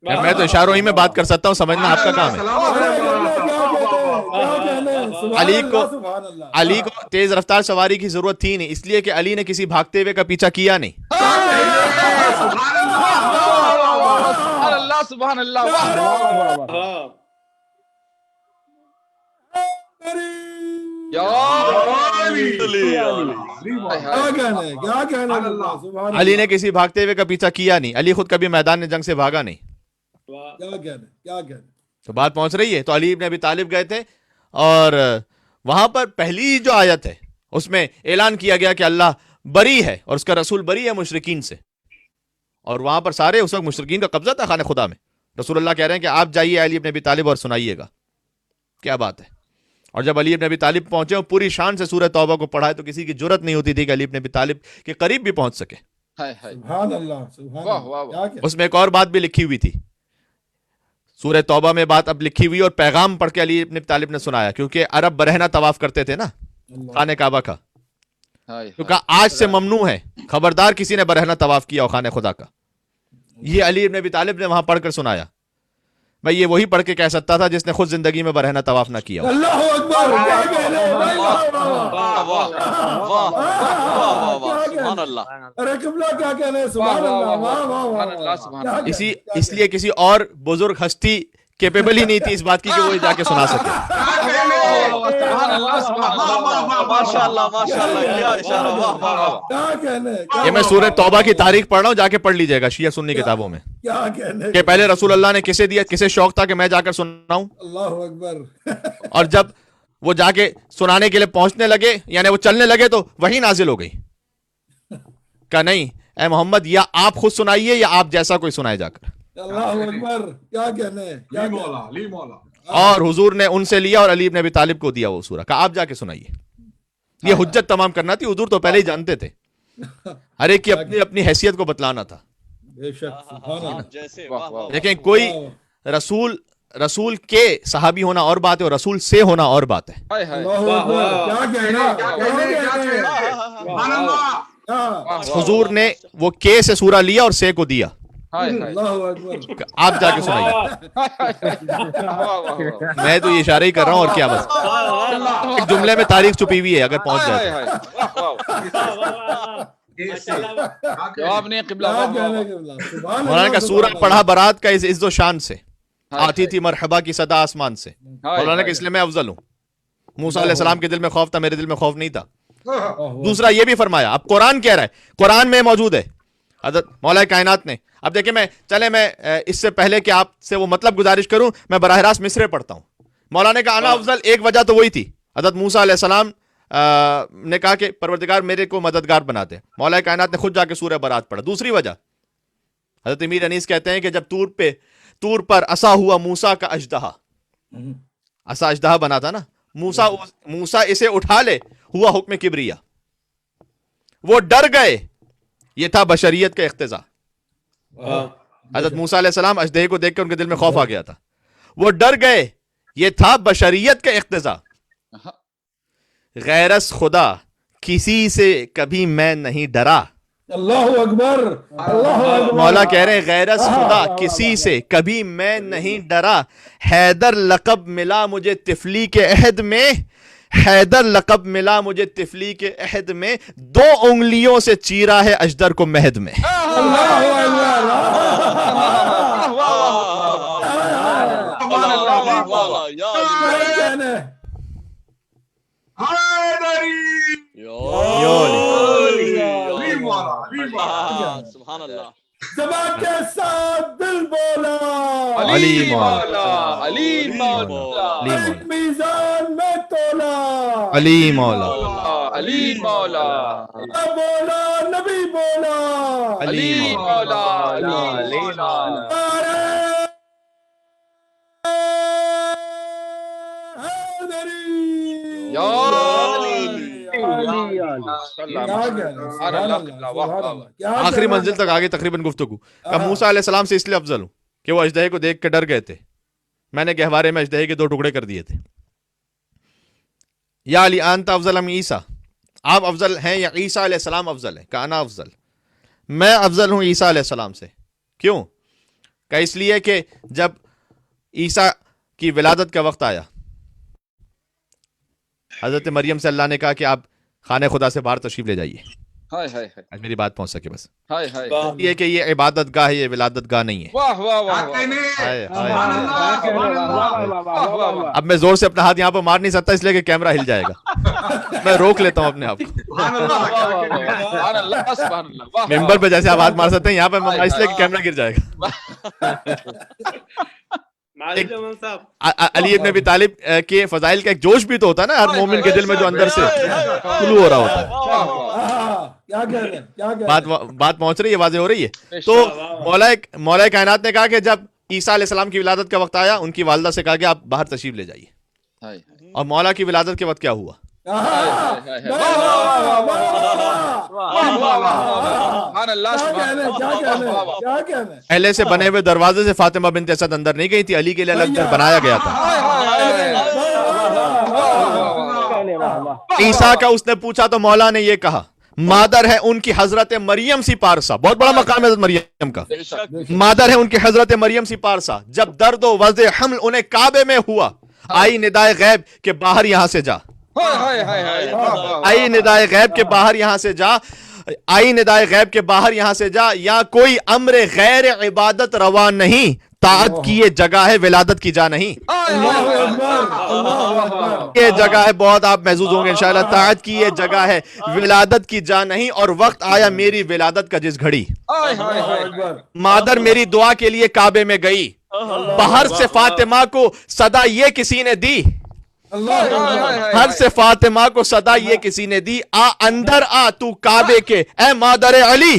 میں تو اشاروں ہی میں بات کر سکتا ہوں, سمجھنا آپ کا کام ہے. علی کو تیز رفتار سواری کی ضرورت تھی نہیں, اس لیے کہ علی نے کسی بھاگتے ہوئے کا پیچھا کیا نہیں. سبحان اللہ. یا کیا کہنا ہے کیا کہنا ہے سبحان علی نے کسی بھاگتے ہوئے کا پیچھا کیا نہیں, علی خود کبھی میدان جنگ سے بھاگا نہیں. کیا کہنا ہے کیا کہنا ہے. تو بات پہنچ رہی ہے. تو علی ابن ابی طالب گئے تھے اور وہاں پر پہلی جو آیت ہے اس میں اعلان کیا گیا کہ اللہ بری ہے اور اس کا رسول بری ہے مشرکین سے. اور وہاں پر سارے اس وقت مشرکین کا قبضہ تھا خانہ خدا میں. رسول اللہ کہہ رہے ہیں کہ آپ جائیے علی ابن ابی طالب اور سنائیے گا. کیا بات ہے. اور جب علی ابن ابی طالب پہنچے اور پوری شان سے سورہ توبہ کو پڑھا تو کسی کی جرت نہیں ہوتی تھی کہ علی ابن ابی طالب کے قریب بھی پہنچ سکے. سبحان اللہ سبحان واہ اللہ. واہ کیا کہنا اس میں ایک اور بات بھی لکھی ہوئی تھی. سورہ توبہ میں بات اب لکھی ہوئی اور پیغام پڑھ کے علی ابن ابی طالب نے سنایا, کیونکہ عرب برہنہ طواف کرتے تھے نا اللہ. خانہ کعبہ کا. ہائے تو کہا آج سے ممنوع ہے, خبردار کسی نے برہنہ طواف کیا ہو خانہ خدا کا. یہ علی ابن ابی طالب نے وہاں پڑھ کر سنایا. بھائی یہ وہی پڑھ کے کہہ سکتا تھا جس نے خود زندگی میں برہنہ طواف نہ کیا ہو. اللہ اکبر. کیا کہنا ہے. سبحان اللہ. ارے قبلہ کیا کہنا ہے. سبحان اللہ. واہ واہ سبحان اللہ سبحان اللہ. اس لیے کسی اور بزرگ ہستی کیپیبل ہی نہیں تھی اس بات کی کہ وہ جا کے سنا سکے. سبحان اللہ سبحان اللہ. ماشاء اللہ ماشاء اللہ. کیا اشارہ. واہ واہ. کیا کہنا ہے. یہ میں سورہ توبہ کی تاریخ پڑھ رہا ہوں, جا کے پڑھ لیجئے گا شیعہ سنی کتابوں میں, کیا کہنا ہے. کہ پہلے رسول اللہ نے کسے دیا, کسے شوق تھا کہ میں جا کر سناؤں, اللہ اکبر. اور جب وہ جا کے سنانے کے لیے پہنچنے لگے یعنی وہ چلنے لگے تو وہی نازل ہو گئی. کہا نہیں اے محمد, یا آپ خود سنائیے یا آپ جیسا کوئی سنائے جا کر. اللہ اکبر. کیا کہنا ہے. کیا لی کہنا مولا لی مولا. اور حضور نے ان سے لیا اور علی ابن ابی طالب کو دیا وہ سورہ. کہا آپ جا کے سنائیے. یہ حجت تمام کرنا تھی. حضور تو پہلے ہی جانتے تھے, ہر ایک کی اپنی اپنی حیثیت کو بتلانا تھا. بے شک. سبحان اللہ. جیسے واہ واہ. لیکن کوئی رسول کے صحابی ہونا اور بات ہے اور رسول سے ہونا اور بات ہے. ہائے ہائے. اللہ اکبر. کیا کہنا ہے. کیا کیا کہنے کیا کہنا ہے. کہنے. سبحان اللہ. کیا. حضور نے وہ کے سے سورہ لیا اور سے کو دیا. ہائے ہائے. اللہ اکبر. آپ جا کے سنائیے. واہ واہ واہ. میں تو یہ اشارہ ہی کر رہا ہوں اور کیا بس. ایک جملے میں تاریخ چھپی ہوئی ہے اگر پہنچ ہائے جائے. ہائے. واہ واہ. جواب نہیں قبلہ. کیا واہ کہنا واہ. ہے قبلہ. سبحان مولانا اللہ. کا سورہ پڑھا برات کا عز و شان سے, آتی تھی مرحبا کی صدا آسمان سے. ہائے مولانا کہ ہائے. اس لیے میں افضل ہوں. موسیٰ علیہ السلام کے دل میں خوف تھا, میرے دل میں خوف نہیں تھا. اللہ. دوسرا یہ بھی فرمایا, اب قرآن کہہ رہا ہے, قرآن میں موجود ہے حضرت مولا کائنات نے. اب دیکھیں میں اس سے پہلے کہ آپ سے وہ مطلب گزارش کروں, میں براہ راست مصرے پڑھتا ہوں. مولانا کا انا افضل ایک وجہ تو وہی تھی, حضرت موسیٰ علیہ السلام نے کہا کہ پروردگار میرے کو مددگار بنا دے. مولا کائنات نے خود جا کے سورہ برات پڑھا. دوسری وجہ حضرت امیر انیس کہتے ہیں کہ جب طور پر عصا ہوا موسیٰ کا اژدہا, عصا اژدہا بنا تھا نا, موسیٰ اسے اٹھا لے, ہوا حکم کبریا. وہ ڈر گئے, یہ تھا بشریت کا اقتضا. حضرت موسیٰ علیہ السلام اژدہے کو دیکھ کے ان کے دل میں خوف آ گیا تھا. وہ ڈر گئے, یہ تھا بشریت کا اقتضا. غیرس خدا کسی سے کبھی میں نہیں ڈرا. اللہ اکبر. اللہ اکبر. مولا کہہ رہے ہیں غیرس خدا کسی سے کبھی میں نہیں ڈرا. حیدر لقب ملا مجھے طفلی کے عہد میں, حیدر لقب ملا مجھے طفلی کے عہد میں, 2 انگلیوں سے چیرا ہے اجدر کو مہد میں. سبحان اللہ. زبان کے ساتھ دل بولا, علی مولا علی مولا ایک میزان میں تولا, علی مولا علی مولا بولا نبی بولا, علی مولا علی مولا. آخری منزل تک آگے تقریباً گفتگو. موسیٰ علیہ السلام سے اس لیے افضل ہوں کہ وہ اژدہے کو دیکھ کے ڈر گئے تھے. میں نے گہوارے میں اژدہے کے 2 ٹکڑے کر دیے تھے. یا علی انت افضل ام عیسیٰ, آپ افضل ہیں یا عیسیٰ علیہ السلام افضل ہے؟ کہ انا افضل, میں افضل ہوں عیسیٰ علیہ السلام سے. کیوں؟ کہ اس لیے کہ جب عیسیٰ کی ولادت کا وقت آیا, حضرت مریم سے اللہ نے کہا کہ آپ خانہ خدا سے باہر تشریف لے جائیے. ہائے ہائے ہائے آج میری بات پہنچ سکے بس ہائے ہائے یہ کہ یہ عبادت گاہ ہے، یہ ولادت گاہ نہیں ہے. واہ واہ واہ کیا کہنے ہائے ہائے. سبحان اللہ سبحان اللہ واہ واہ واہ اب میں زور سے اپنا ہاتھ یہاں پہ مار نہیں سکتا اس لیے کہ کیمرہ ہل جائے گا. میں روک لیتا ہوں اپنے آپ کو. سبحان اللہ سبحان اللہ سبحان اللہ واہ ممبر پہ جیسے آپ ہاتھ مار سکتے ہیں، یہاں پہ میں اس لیے کہ کیمرہ گر جائے گا. علی ابن ابی طالب کے فضائل کا ایک جوش بھی تو ہوتا ہے نا ہر مومن کے دل میں جو اندر سے طلوع ہو رہا ہوتا ہے. کیا کہہ رہے ہیں کیا کہہ رہے ہیں بات پہنچ رہی ہے، واضح ہو رہی ہے. تو مولا کائنات نے کہا کہ جب عیسیٰ علیہ السلام کی ولادت کا وقت آیا، ان کی والدہ سے کہا کہ آپ باہر تشریف لے جائیے. اور مولا کی ولادت کے وقت کیا ہوا؟ پہلے سے بنے ہوئے دروازے سے فاطمہ بنت اسد اندر نہیں گئی تھی، علی کے لیے الگ گھر بنایا گیا تھا. عیسیٰ کا اس نے پوچھا تو مولا نے یہ کہا مادر ہے ان کی حضرت مریم سی پارسا. بہت بڑا مقام ہے حضرت مریم کا. مادر ہے ان کی حضرت مریم سی پارسا. جب درد و وضع حمل انہیں کعبے میں ہوا، آئی ندائے غیب کہ باہر یہاں سے جا. آئی ندائے غیب کے باہر یہاں سے جا. آئی ندائے غیب کے باہر یہاں سے جا. یا کوئی امر غیر عبادت روا نہیں، طاعت کی یہ جگہ ہے، ولادت کی جا نہیں. یہ جگہ ہے، بہت آپ محظوظ ہوں گے انشاءاللہ. طاعت کی یہ جگہ ہے، ولادت کی جا نہیں. اور وقت آیا میری ولادت کا جس گھڑی، مادر میری دعا کے لیے کعبے میں گئی. باہر سے فاطمہ کو صدا یہ کسی نے دی، ہر سے فاطمہ کو صدا یہ کسی نے دی، آ اندر آ تو کعبے کے اے مادر علی.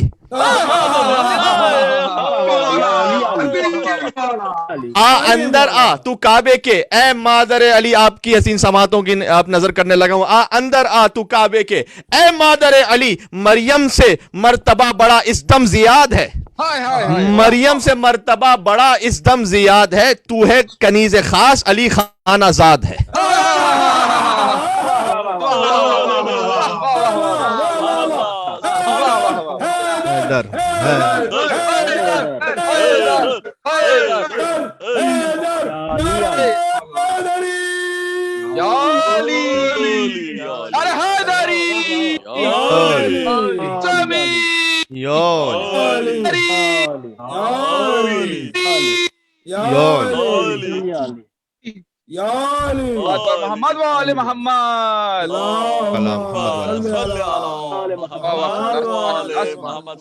آ اندر آ تو کعبے کے اے مادر علی. آپ کی حسین سماعتوں کی آپ نظر کرنے لگا ہوں. آ اندر آ تو کعبے کے اے مادر علی. مریم سے مرتبہ بڑا اس دم زیاد ہے، مریم سے مرتبہ بڑا اس دم زیاد ہے. تو ہے کنیز خاص، علی خانہ زاد ہے. محمد وآل محمد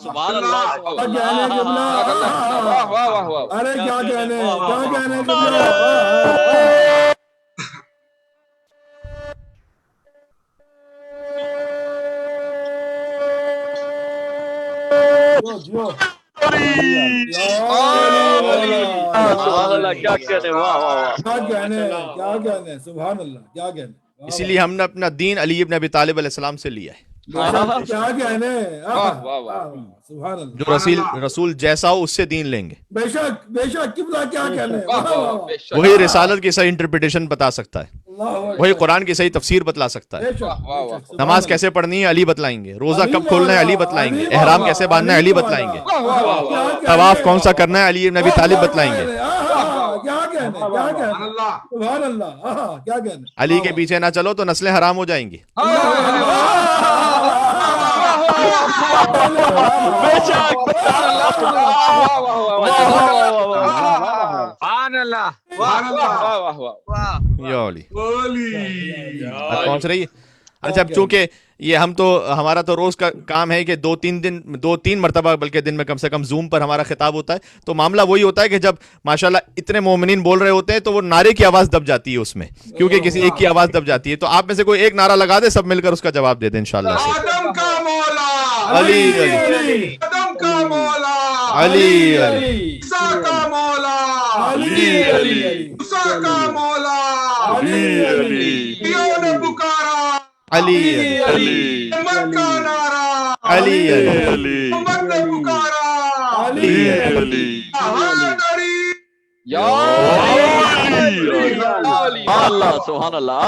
سبحان اللہ. ارے کیا کہنے سبحان اللہ کیا کہنے. اسی لیے ہم نے اپنا دین علی ابن ابی طالب علیہ السلام سے لیا ہے. کیا کہنے سبحان اللہ. جو رسول جیسا ہو اس سے دین لیں گے. بے شک قبلہ کیا کہنے. وہی رسالت کی صحیح انٹرپریٹیشن بتا سکتا ہے، وہی قرآن کی صحیح تفسیر بتلا سکتا ہے. نماز کیسے پڑھنی ہے علی بتلائیں گے. روزہ کب کھولنا ہے علی بتلائیں گے. احرام کیسے باندھنا ہے علی بتلائیں گے. طواف کون سا کرنا ہے علی ابن ابی طالب بتلائیں گے. علی کے پیچھے نہ چلو تو نسلیں حرام ہو جائیں گی. پہنچ رہی ہے. اچھا اب چونکہ یہ ہمارا تو روز کا کام ہے کہ دو تین مرتبہ بلکہ دن میں کم سے کم زوم پر ہمارا خطاب ہوتا ہے، تو معاملہ وہی ہوتا ہے کہ جب ماشاءاللہ اتنے مومنین بول رہے ہوتے ہیں تو وہ نعرے کی آواز دب جاتی ہے اس میں، کیونکہ کسی ایک کی آواز دب جاتی ہے. تو آپ میں سے کوئی ایک نعرہ لگا دے، سب مل کر اس کا جواب دے دیں انشاءاللہ. آدم کا مولا علی علی آدم کا مولا علی علی عیسیٰ کا مولا علی علی موسیٰ کا مولا دیو نے پکارا علی علی محمد کا نعرہ علی علی محمد نے پکارا علی حیدری یا اللہ سبحان اللہ.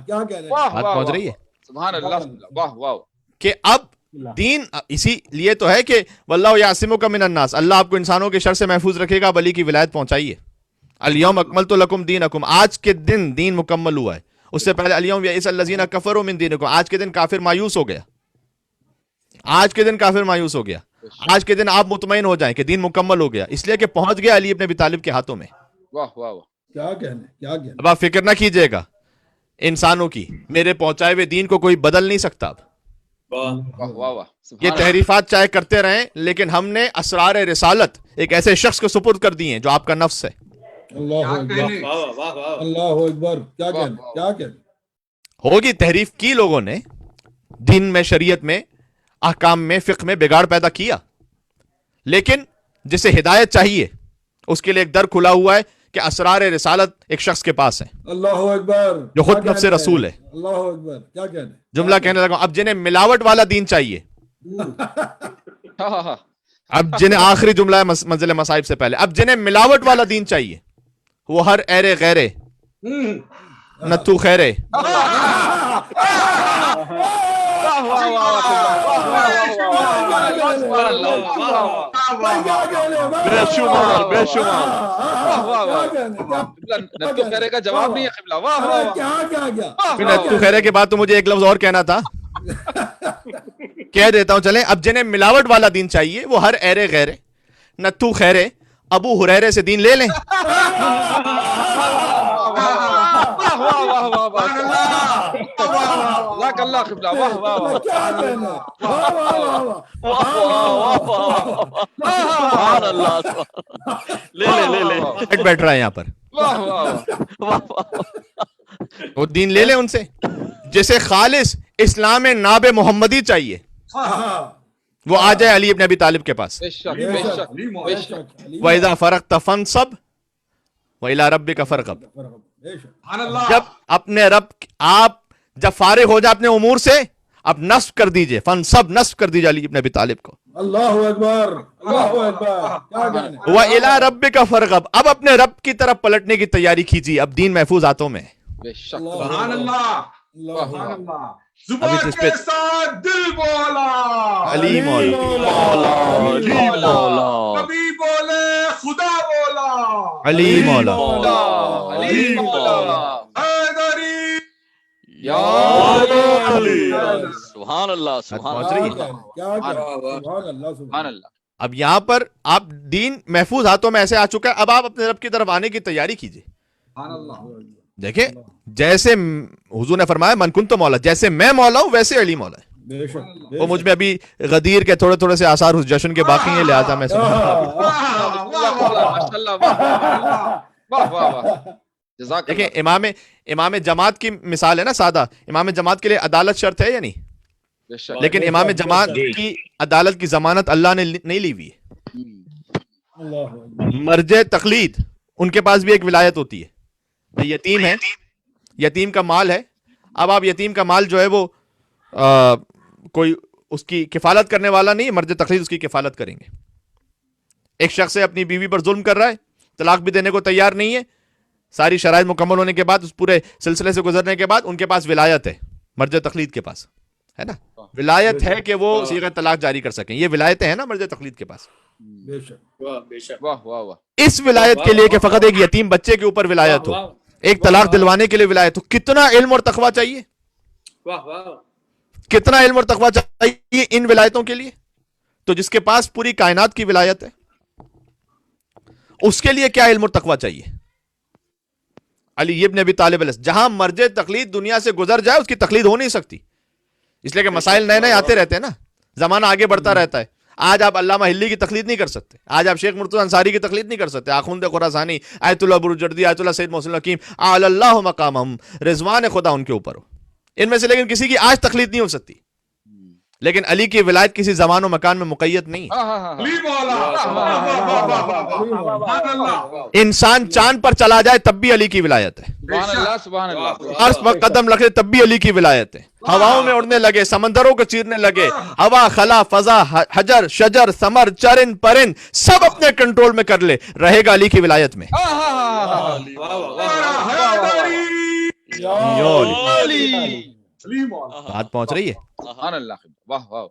کیا کہنے. بات پہنچ رہی ہے سبحان اللہ. واہ واہ. کہ اب دین اسی لیے تو ہے کہ واللہ یعصمک من الناس، اللہ آپ کو انسانوں کے شر سے محفوظ رکھے گا. ولی کی ولایت پہنچائیے. الیوم اکملت لکم دینکم، آج کے دن دین مکمل ہوا ہے. اس سے پہلے الیوم یئس الذین کفروا من دینکم، آج کے دن کافر مایوس ہو گیا. آج کے دن کافر مایوس ہو گیا, آج کے دن آپ مطمئن ہو جائیں کہ دین مکمل ہو گیا, اس لیے کہ پہنچ گیا علی ابن ابی طالب کے ہاتھوں میں. واہ واہ واہ کیا کہنے, کیا کہنے. اب آپ فکر نہ کیجئے گا انسانوں کی, میرے پہنچائے ہوئے دین کو کوئی بدل نہیں سکتا. واہ واہ واہ یہ تحریفات چاہے کرتے رہیں, لیکن ہم نے اسرار رسالت ایک ایسے شخص کو سپرد کر دی ہیں جو آپ کا نفس ہے. اللہ اکبر, اللہ اکبر, کیا کہنے, کیا کہنے. ہوگی تحریف کی لوگوں نے, دین میں, شریعت میں, احکام میں, فقہ میں بگاڑ پیدا کیا, لیکن جسے ہدایت چاہیے اس کے لیے ایک در کھلا ہوا ہے کہ اسرار رسالت ایک شخص کے پاس ہیں اللہ اکبر, جو خود نفس رسول ہے. اللہ اکبر, کیا کہنے. جملہ کہنے لگا, اب جنہیں ملاوٹ والا دین چاہیے, ہاں ہاں ہاں اب جنہیں, آخری جملہ ہے منزل مصائب سے پہلے, اب جنہیں ملاوٹ والا دین چاہیے وہ ہر ایرے غیرے نتو خیرے. بے شمار بے شمار. نتو خیرے کا جواب نہیں ہے قبلہ. واہ واہ واہ کیا کیا کیا. نتو خیرے کے بعد تو مجھے ایک لفظ اور کہنا تھا, کہہ دیتا ہوں چلیں. اب جنہیں ملاوٹ والا دین چاہیے وہ ہر ایرے غیرے نتو خیرے ابو ہریرے سے دین لے لیں. جزاک اللہ قبلہ. واہ واہ واہ کیا کہنے. سبحان اللہ. لے لے لے لے. بیٹھ رہا ہے یہاں پر, واہ واہ وہ دین لے لیں ان سے. جسے خالص اسلام ناب محمدی چاہیے وہ آ جائے علی ابن ابی طالب کے پاس. بے شک بے شک بے شک. وَإِذَا فَرَغْتَ فَانصَبْ وَإِلَىٰ رَبِّكَ فَارْغَب. جب اپنے رب, آپ جب فارغ ہو جائے اپنے امور سے, اب نصب کر دیجئے, فَانصَب, نصب کر دیجئے علی ابن ابی طالب کو. اللہ اکبر, اللہ اکبر, کیا کہنے. وَإِلَىٰ رَبِّكَ فَارْغَب, اب اپنے رب کی طرف پلٹنے کی تیاری کیجیے, اب دین محفوظ ہاتھوں میں. بے شک. سبحان اللہ. سبحان اللہ. زبان کے ساتھ دل بولا, علی مولا, علی مولا, نبی بولے خدا بولا, علی مولا, علی مولا, حیدری یا علی. سبحان اللہ سبحان پہنچ رہی اللہ. ہے. کیا کہنے. سبحان اللہ, سبحان سبحان اللہ. اب یہاں پر آپ دین محفوظ ہاتھوں میں ایسے آ چکا ہے, اب آپ اپنے رب کی طرف آنے کی تیاری کیجیے. دیکھیں جیسے حضور نے فرمایا من کنت مولا, جیسے میں مولا ہوں ویسے علی مولا ہے. بے شک. وہ مجھ میں ابھی غدیر کے تھوڑے تھوڑے سے آثار اس جشن کے باقی ہیں, لہٰذا میں سمجھ ماشاء اللہ. واہ واہ واہ. جزاک اللہ. دیکھیں امام جماعت کی مثال ہے نا, سادہ امام جماعت کے لیے عدالت شرط ہے یا نہیں, بے شک. لیکن امام جماعت کی عدالت کی ضمانت اللہ نے نہیں لی ہوئی ہے. اللہ اکبر. مرجع تقلید ان کے پاس بھی ایک ولایت ہوتی ہے. یتیم ہے, یتیم کا مال ہے, اب آپ یتیم کا مال جو ہے وہ کوئی اس کی کفالت کرنے والا نہیں, مرجع تقلید اس کی کفالت کریں گے. ایک شخص اپنی بیوی پر ظلم کر رہا ہے, طلاق بھی دینے کو تیار نہیں ہے, ساری شرائط مکمل ہونے کے بعد, اس پورے سلسلے سے گزرنے کے بعد ان کے پاس ولایت ہے, مرجع تقلید کے پاس ہے نا, ولایت ہے کہ وہ صیغہ طلاق جاری کر سکیں. یہ ولایتیں ہیں نا مرجع تقلید کے پاس. بے شک. واہ واہ واہ. اس ولایت کے لیے کہ فقط ایک یتیم بچے کے اوپر ولایت ہو, ایک طلاق دلوانے کے لیے ولایت ہو, کتنا علم اور تقویٰ چاہیے, کتنا علم اور تقویٰ چاہیے ان ولایتوں کے لیے. تو جس کے پاس پوری کائنات کی ولایت ہے اس کے لیے کیا علم اور تقویٰ چاہیے. علی ابن ابی طالب علیہ, جہاں مرجع تقلید دنیا سے گزر جائے اس کی تقلید ہو نہیں سکتی, اس لیے کہ مسائل نئے نئے آتے رہتے ہیں نا, زمانہ آگے بڑھتا رہتا ہے. آج آپ علامہ ہلی کی تقلید نہیں کر سکتے, آج آپ شیخ مرتضی انصاری کی تقلید نہیں کر سکتے, آخوند خراسانی, آیت اللہ بروجردی, آیت اللہ سید محسن الحکیم اعلی اللہ مقامہم, رضوان خدا ان کے اوپر ہو, ان میں سے لیکن کسی کی آج تقلید نہیں ہو سکتی. لیکن علی کی ولایت کسی زمان و مکان میں مقید نہیں. علی مولا. سبحان اللہ. انسان چاند پر چلا جائے تب بھی علی کی ولایت ہے, سبحان اللہ سبحان اللہ. عرش پر قدم رکھے تب بھی علی کی ولایت ہے. ہواؤں میں اڑنے لگے, سمندروں کو چیرنے لگے, ہوا, خلا, فضا, حجر, شجر, ثمر, چرند, پرند سب اپنے کنٹرول میں کر لے, رہے گا علی کی ولایت میں. بات پہنچ رہی ہے. سبحان اللہ. واہ واہ.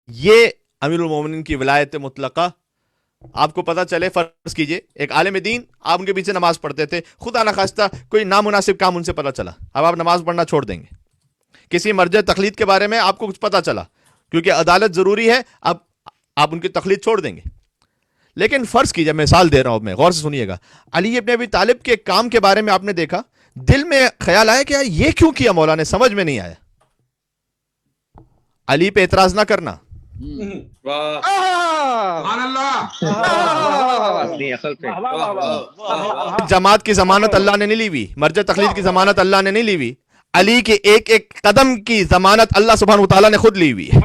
یہ امیر المومنین کی ولایت مطلقہ. آپ کو پتہ چلے, فرض کیجئے ایک عالم دین, آپ ان کے پیچھے نماز پڑھتے تھے, خدا نخواستہ کوئی نامناسب کام ان سے پتہ چلا, اب آپ نماز پڑھنا چھوڑ دیں گے. کسی مرجع تقلید کے بارے میں آپ کو کچھ پتہ چلا, کیونکہ عدالت ضروری ہے. اب آپ ان کی تقلید چھوڑ دیں گے. لیکن فرض کیجئے, مثال دے رہا ہوں میں, غور سے سنیے گا, علی ابن ابی طالب کے کام کے بارے میں آپ نے دیکھا, دل میں خیال آیا کہ یار یہ کیوں کیا مولا نے, سمجھ میں نہیں آیا. علی پہ اعتراض نہ کرنا. سبحان اللہ. جماعت کی ضمانت اللہ نے نہیں لی ہوئی, مرجع تقلید کی ضمانت اللہ نے نہیں لی ہوئی, علی کے ایک ایک قدم کی ضمانت اللہ سبحانہ وتعالی نے خود لی ہوئی ہے.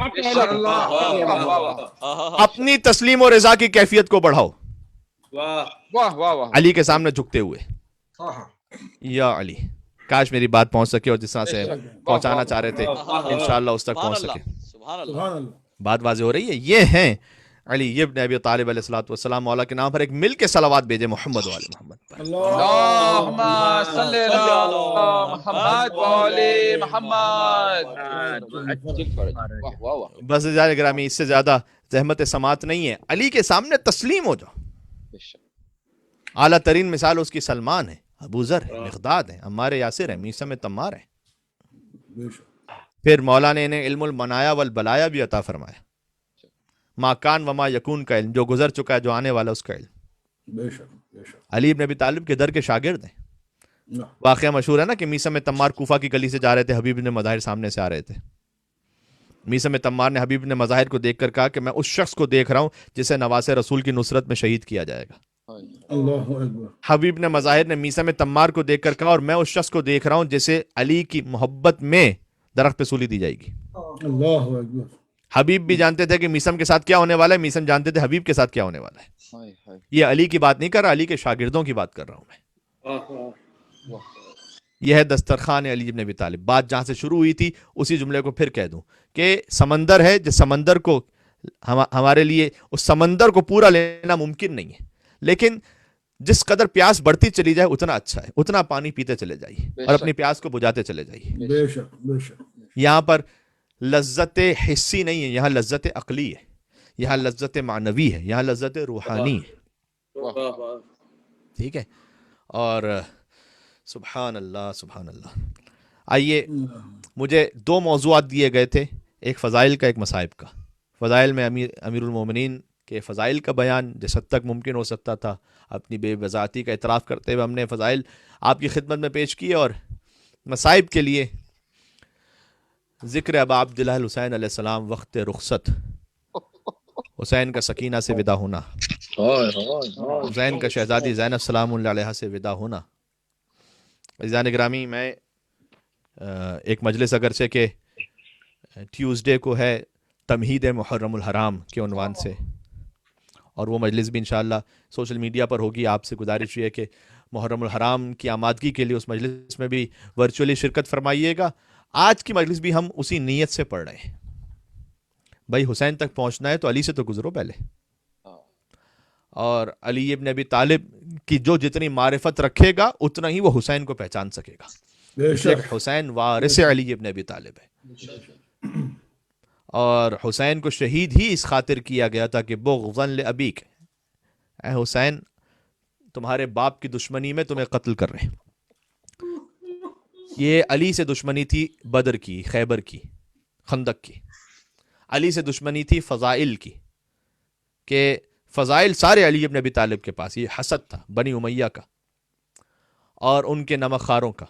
اپنی تسلیم و رضا کی کیفیت کو بڑھاؤ, واہ واہ واہ. علی کے سامنے جھکتے ہوئے. یا علی, کاش میری بات پہنچ سکے اور جس طرح سے پہنچانا چاہ رہے تھے انشاءاللہ اس تک پہنچ سکے. سبحان اللہ. سبحان اللہ. بات واضح ہو رہی ہے. یہ ہیں علی ابن ابی طالب علیہ الصلوۃ والسلام. مولا کے نام پر ایک مل کے صلوات بھیجے محمد وعلی محمد پر. اللہم صلی علی محمد وعلی محمد. واہ واہ واہ. بس جان گرامی, اس سے زیادہ زحمت سماعت نہیں ہے. علی کے سامنے تسلیم ہو جاؤ. اعلیٰ ترین مثال اس کی سلمان ہے, ابو ذر ہے, مقداد ہے, عمار یاسر ہے, میثم تمار ہے. بے شک. پھر مولا نے انہیں علم المنایا والبلایا بھی عطا فرمایا. ما کان وما یکون کا علم, جو گزر چکا ہے, جو آنے والا اس کا علم. بے شک. بے شک. علی ابن ابی طالب کے در کے شاگرد ہیں. نہ. واقعہ مشہور ہے نا کہ میثم تمار کوفہ کی گلی سے جا رہے تھے, حبیب بن مظاہر سامنے سے آ رہے تھے. میثم تمار نے حبیب بن مظاہر کو دیکھ کر کہا کہ میں اس شخص کو دیکھ رہا ہوں جسے نواسے رسول کی نصرت میں شہید کیا جائے گا. اللہ اکبر. حبیب نے مظاہر نے میثم تمار کو دیکھ کر کہا اور میں اس شخص کو دیکھ رہا ہوں جسے علی کی محبت میں درخت پہ سولی دی جائے گی. اللہ اکبر. حبیب بھی جانتے تھے کہ میثم کے ساتھ کیا ہونے والا ہے, میثم جانتے تھے حبیب کے ساتھ کیا ہونے والا ہے. یہ علی کی بات نہیں کر رہا, علی کے شاگردوں کی بات کر رہا ہوں میں. یہ ہے دسترخوان علی ابن ابی طالب. بات جہاں سے شروع ہوئی تھی اسی جملے کو پھر کہہ دوں کہ سمندر ہے, جس سمندر کو ہمارے لیے اس سمندر کو پورا لینا ممکن نہیں ہے, لیکن جس قدر پیاس بڑھتی چلی جائے اتنا اچھا ہے, اتنا پانی پیتے چلے جائیے اور اپنی پیاس کو بجھاتے چلے جائیے. بے شک. بے شک. یہاں پر لذت حسی نہیں ہے, یہاں لذت عقلی ہے, یہاں لذت معنوی ہے, یہاں لذت روحانی ہے. ٹھیک ہے. اور سبحان اللہ سبحان اللہ. آئیے, مجھے دو موضوعات دیے گئے تھے, ایک فضائل کا, ایک مصائب کا. فضائل میں امیر المومنین کے فضائل کا بیان جس حد تک ممکن ہو سکتا تھا اپنی بے وضاحتی کا اعتراف کرتے ہوئے ہم نے فضائل آپ کی خدمت میں پیش کیے, اور مصائب کے لیے ذکر ابا عبداللہ الحسین علیہ السلام وقت رخصت, حسین کا سکینہ سے ودا ہونا, حسین کا شہزادی زینب سلام اللہ علیہا سے ودا ہونا. عزیزان گرامی, میں ایک مجلس اگرچہ کہ ٹیوزڈے کو ہے تمہید محرم الحرام کے عنوان سے, اور وہ مجلس بھی انشاءاللہ سوشل میڈیا پر ہوگی. آپ سے گزارش یہ ہے کہ محرم الحرام کی آمادگی کے لیے اس مجلس میں بھی ورچولی شرکت فرمائیے گا. آج کی مجلس بھی ہم اسی نیت سے پڑھ رہے ہیں. بھائی حسین تک پہنچنا ہے تو علی سے تو گزرو پہلے, اور علی ابن ابی طالب کی جو جتنی معرفت رکھے گا اتنا ہی وہ حسین کو پہچان سکے گا. بے شک. حسین وارث علی ابن ابی طالب ہے, اور حسین کو شہید ہی اس خاطر کیا گیا تھا کہ بغضاً لابیک, اے حسین تمہارے باپ کی دشمنی میں تمہیں قتل کر رہے ہیں. یہ علی سے دشمنی تھی بدر کی, خیبر کی, خندق کی. علی سے دشمنی تھی فضائل کی, کہ فضائل سارے علی ابن ابی طالب کے پاس. یہ حسد تھا بنی امیہ کا اور ان کے نمک خاروں کا,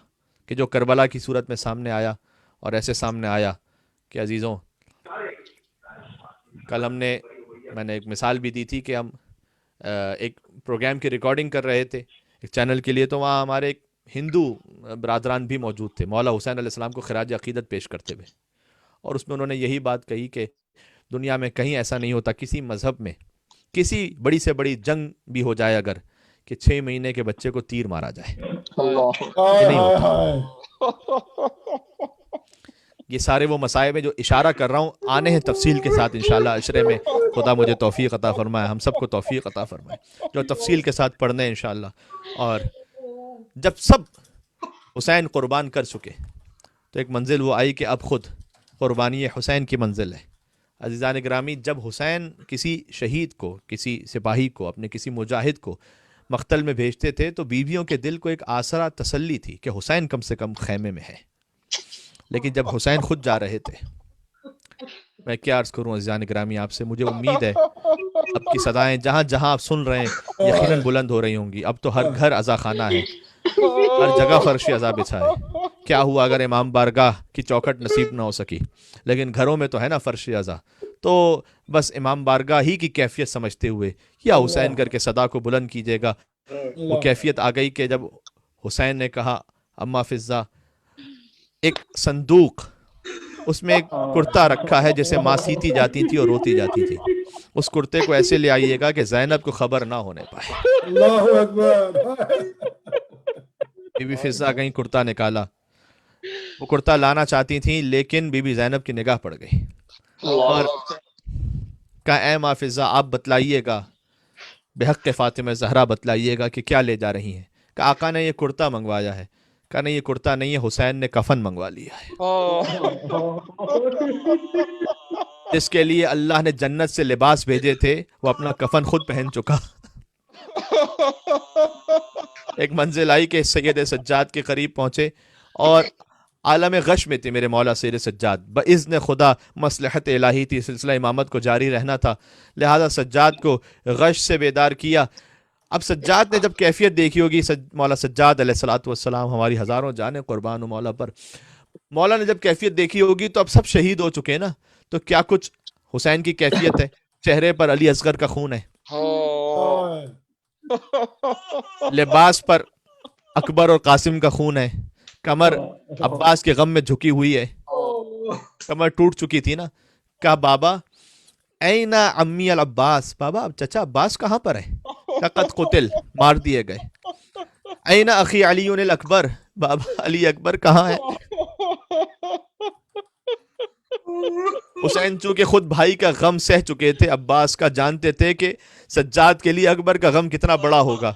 کہ جو کربلا کی صورت میں سامنے آیا, اور ایسے سامنے آیا کہ عزیزوں کل میں نے ایک مثال بھی دی تھی کہ ہم ایک پروگرام کی ریکارڈنگ کر رہے تھے ایک چینل کے لیے, تو وہاں ہمارے ایک ہندو برادران بھی موجود تھے مولا حسین علیہ السلام کو خراج عقیدت پیش کرتے ہوئے, اور اس میں انہوں نے یہی بات کہی کہ دنیا میں کہیں ایسا نہیں ہوتا, کسی مذہب میں کسی بڑی سے بڑی جنگ بھی ہو جائے اگر, کہ 6 مہینے کے بچے کو تیر مارا جائے. یہ نہیں ہوتا. یہ سارے وہ مصائب ہیں جو اشارہ کر رہا ہوں, آنے ہیں تفصیل کے ساتھ انشاءاللہ عشرے میں. خدا مجھے توفیق عطا فرمائے, ہم سب کو توفیق عطا فرمائے, جو تفصیل کے ساتھ پڑھنے ہیں انشاءاللہ. اور جب سب حسین قربان کر چکے تو ایک منزل وہ آئی کہ اب خود قربانی حسین کی منزل ہے. عزیزان گرامی, جب حسین کسی شہید کو, کسی سپاہی کو, اپنے کسی مجاہد کو مقتل میں بھیجتے تھے تو بیویوں کے دل کو ایک آسرا تسلی تھی کہ حسین کم سے کم خیمے میں ہے. لیکن جب حسین خود جا رہے تھے میں کیا عرض کروں عزیزان گرامی آپ سے. مجھے امید ہے اب کی صدائیں جہاں جہاں آپ سن رہے ہیں یقیناً بلند ہو رہی ہوں گی. اب تو ہر گھر عزا خانہ ہے, ہر جگہ فرش عزا بچھا ہے. کیا ہوا اگر امام بارگاہ کی چوکھٹ نصیب نہ ہو سکی, لیکن گھروں میں تو ہے نا فرش عزا. تو بس امام بارگاہ ہی کی کیفیت سمجھتے ہوئے یا حسین کر کے صدا کو بلند کیجیے گا. وہ کیفیت آ گئی کہ جب حسین نے کہا اما فضا, ایک صندوق اس میں ایک کرتا رکھا ہے جسے ماں سیتی جاتی تھی اور روتی جاتی تھی, اس کرتے کو ایسے لے آئیے گا کہ زینب کو خبر نہ ہونے پائے. اللہ اکبر. بی بی فضا کہیں کرتا نکالا, وہ کرتا لانا چاہتی تھیں لیکن بی بی زینب کی نگاہ پڑ گئی اور کہا اے ماں فضا آپ بتلائیے گا, بحق فاطمہ زہرا بتلائیے گا کہ کیا لے جا رہی ہیں. کہ آقا نے یہ کرتا منگوایا ہے. کہا نہیں یہ کرتا نہیں ہے, حسین نے کفن منگوا لیا ہے جس کے لیے اللہ نے جنت سے لباس بھیجے تھے, وہ اپنا کفن خود پہن چکا. ایک منزل آئی کہ سید سجاد کے قریب پہنچے اور عالم غش میں تھے میرے مولا سید سجاد. باذن خدا مصلحت الہی تھی, سلسلہ امامت کو جاری رہنا تھا, لہذا سجاد کو غش سے بیدار کیا. اب سجاد نے جب کیفیت دیکھی ہوگی, مولا سجاد علیہ الصلوۃ والسلام ہماری ہزاروں جانیں قربان ہو مولا پر, مولا نے جب کیفیت دیکھی ہوگی تو اب سب شہید ہو چکے نا, تو کیا کچھ حسین کی کیفیت ہے, چہرے پر علی اصغر کا خون ہے, لباس پر اکبر اور قاسم کا خون ہے, کمر عباس کے غم میں جھکی ہوئی ہے, کمر ٹوٹ چکی تھی نا. کہا بابا اینا امی العباس, بابا چچا عباس کہاں پر ہے؟ قد قتل, مار دیے گئے. اینا اخی علی الاکبر, بابا علی اکبر کہاں ہے؟ حسین چونکہ خود بھائی کا غم سہ چکے تھے عباس کا, جانتے تھے کہ سجاد کے لیے اکبر کا غم کتنا بڑا ہوگا,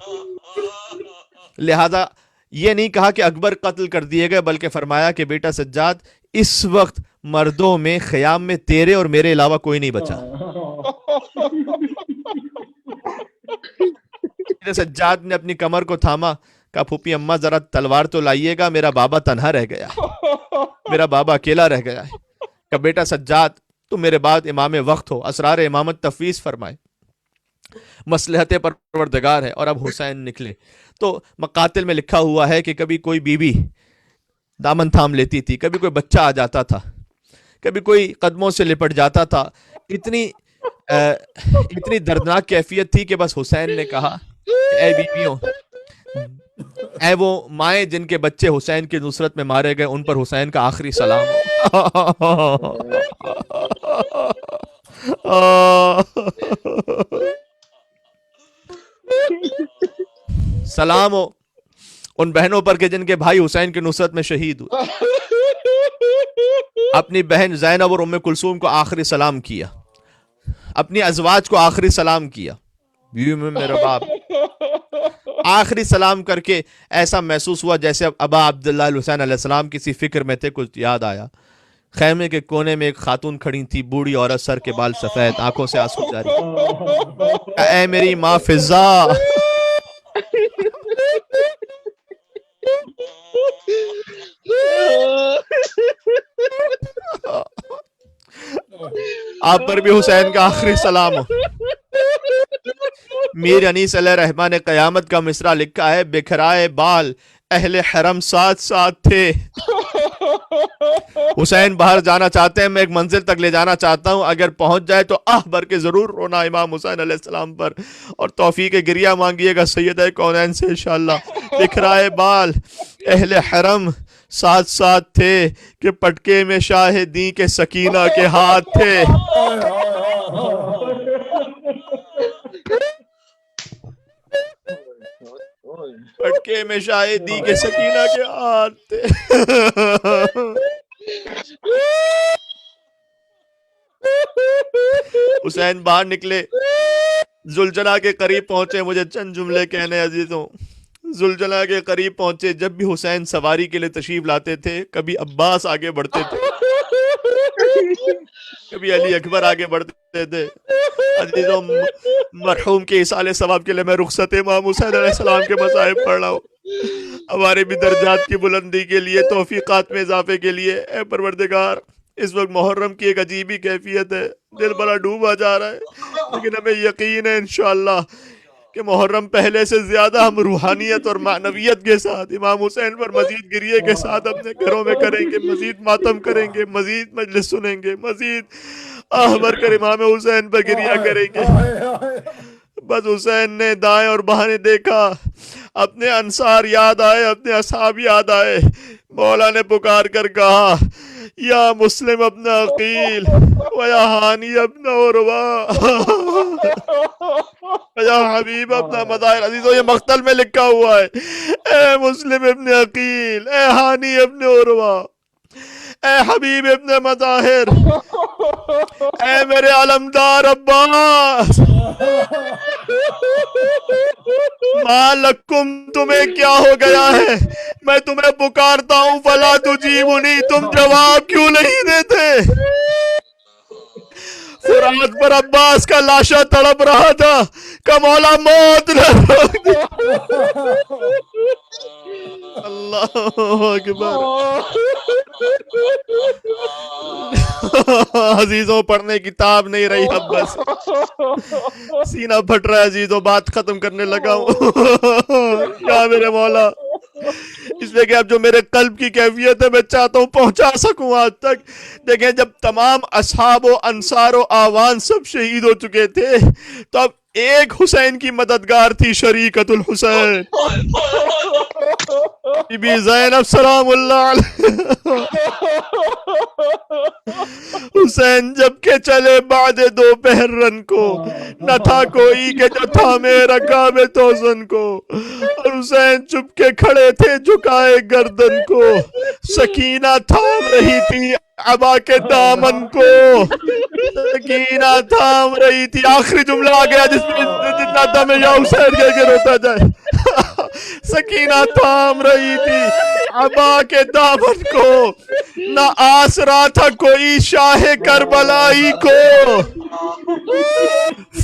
لہذا یہ نہیں کہا کہ اکبر قتل کر دیے گئے, بلکہ فرمایا کہ بیٹا سجاد اس وقت مردوں میں خیام میں تیرے اور میرے علاوہ کوئی نہیں بچا. سجاد نے اپنی کمر کو تھاما, کہا پھوپھی اماں ذرا تلوار تو لائیے گا, میرا بابا تنہا رہ گیا ہے, میرا بابا اکیلا رہ گیا ہے. کہ بیٹا سجاد تم میرے بعد امام وقت ہو, اسرار امامت تفویض فرمائے, مصلحت پروردگار ہے. اور اب حسین نکلے تو مقاتل میں لکھا ہوا ہے کہ کبھی کوئی بیوی دامن تھام لیتی تھی, کبھی کوئی بچہ آ جاتا تھا, کبھی کوئی قدموں سے لپٹ جاتا تھا. اتنی دردناک کیفیت تھی کہ بس حسین نے کہا اے بیویوں, اے وہ مائیں جن کے بچے حسین کی نصرت میں مارے گئے, ان پر حسین کا آخری سلام سلام ہو ان بہنوں پر کہ جن کے بھائی حسین کی نصرت میں شہید ہوئے. اپنی بہن زینب اور ام کلثوم کو آخری سلام کیا, اپنی ازواج کو آخری سلام کیا, بیوی میں میرا باپ آخری سلام کر کے ایسا محسوس ہوا جیسے ابا عبداللہ الحسین علیہ السلام کسی فکر میں تھے, کچھ یاد آیا. خیمے کے کونے میں ایک خاتون کھڑی تھی, بوڑھی عورت, سر کے بال سفید, آنکھوں سے آنسو جاری. اے میری ماں فضا, آپ پر بھی حسین کا آخری سلام ہو. میر انیس علیہ رحمٰن نے قیامت کا مصرع لکھا ہے, بکھرائے بال اہل حرم ساتھ ساتھ تھے. حسین باہر جانا چاہتے ہیں, میں ایک منزل تک لے جانا چاہتا ہوں, اگر پہنچ جائے تو آہ بھر کے ضرور رونا امام حسین علیہ السلام پر, اور توفیق گریہ مانگیے گا سیدہ کونین سے انشاءاللہ. بکھرائے بال اہل حرم ساتھ ساتھ تھے کہ پٹکے میں شاہدی کے سکینہ کے ہاتھ تھے. پٹکے میں شاہدی کے سکینہ کے ہاتھ تھے. حسین باہر نکلے, زلجنا کے قریب پہنچے. مجھے چند جملے کہنے عزیزوں, زلجنا کے قریب پہنچے. جب بھی حسین سواری کے لیے تشریف لاتے تھے, کبھی عباس آگے بڑھتے تھے, کبھی علی اکبر آگے بڑھتے تھے. عزیزوں, مرحوم کے ایصال ثواب کے لیے میں رخصت امام حسین علیہ السلام کے مصائب پڑھ رہا ہوں. ہمارے بھی درجات کی بلندی کے لیے, توفیقات میں اضافے کے لیے, اے پروردگار اس وقت محرم کی ایک عجیب ہی کیفیت ہے، دل بڑا ڈوبا جا رہا ہے، لیکن ہمیں یقین ہے انشاءاللہ کہ محرم پہلے سے زیادہ ہم روحانیت اور معنویت کے ساتھ امام حسین پر مزید گریے کے ساتھ اپنے گھروں میں کریں گے، مزید ماتم کریں گے، مزید مجلس سنیں گے، مزید آہ بھر کر امام حسین پر گریا کریں گے۔ بس حسین نے دائیں اور بائیں دیکھا، اپنے انصار یاد آئے، اپنے اصحاب یاد آئے، مولا نے پکار کر کہا یا مسلم ابن عقیل ویا ہانی ابن عروہ یا حبیب ابن مظاہر۔ عزیزو یہ مقتل میں لکھا ہوا ہے، اے مسلم ابن عقیل، اے ہانی ابن عروہ، اے حبیب ابن مظاہر، اے میرے علمدار عباس، ما لکم تمہیں کیا ہو گیا ہے؟ میں تمہیں پکارتا ہوں فلا تجیبونی، تم جواب کیوں نہیں دیتے؟ فرات پر عباس کا لاشا تڑپ رہا تھا کہ مولا موت نہ روک دے۔ اللہ اکبر۔ عزیزوں پڑھنے کتاب نہیں رہی، اب بس سینہ پھٹ رہا ہے عزیزوں، بات ختم کرنے لگا ہوں۔ یا میرے مولا، اس لیے کہ اب جو میرے قلب کی کیفیت ہے میں چاہتا ہوں پہنچا سکوں آج تک۔ دیکھیں جب تمام اصحاب و انصار و آوان سب شہید ہو چکے تھے تو اب ایک حسین کی مددگار تھی شریکت الحسین، بی بی زینب سلام اللہ علیہ۔ حسین جب کے چلے بعد دوپہر رن کو، نہ تھا کوئی کہ جو تھامے رکاب توزن کو، اور حسین چپ کے کھڑے تھے جھکائے گردن کو، سکینہ تھام رہی تھی عبا کے دامن کو، سکینہ تھام رہی تھی۔ آخری جملہ آ گیا جس میں جتنا دم یا حسین کہہ کے روتا جائے۔ سکینہ تھام رہی تھی عبا کے دامن کو، نہ آسرا تھا کوئی شاہ کربلائی کو،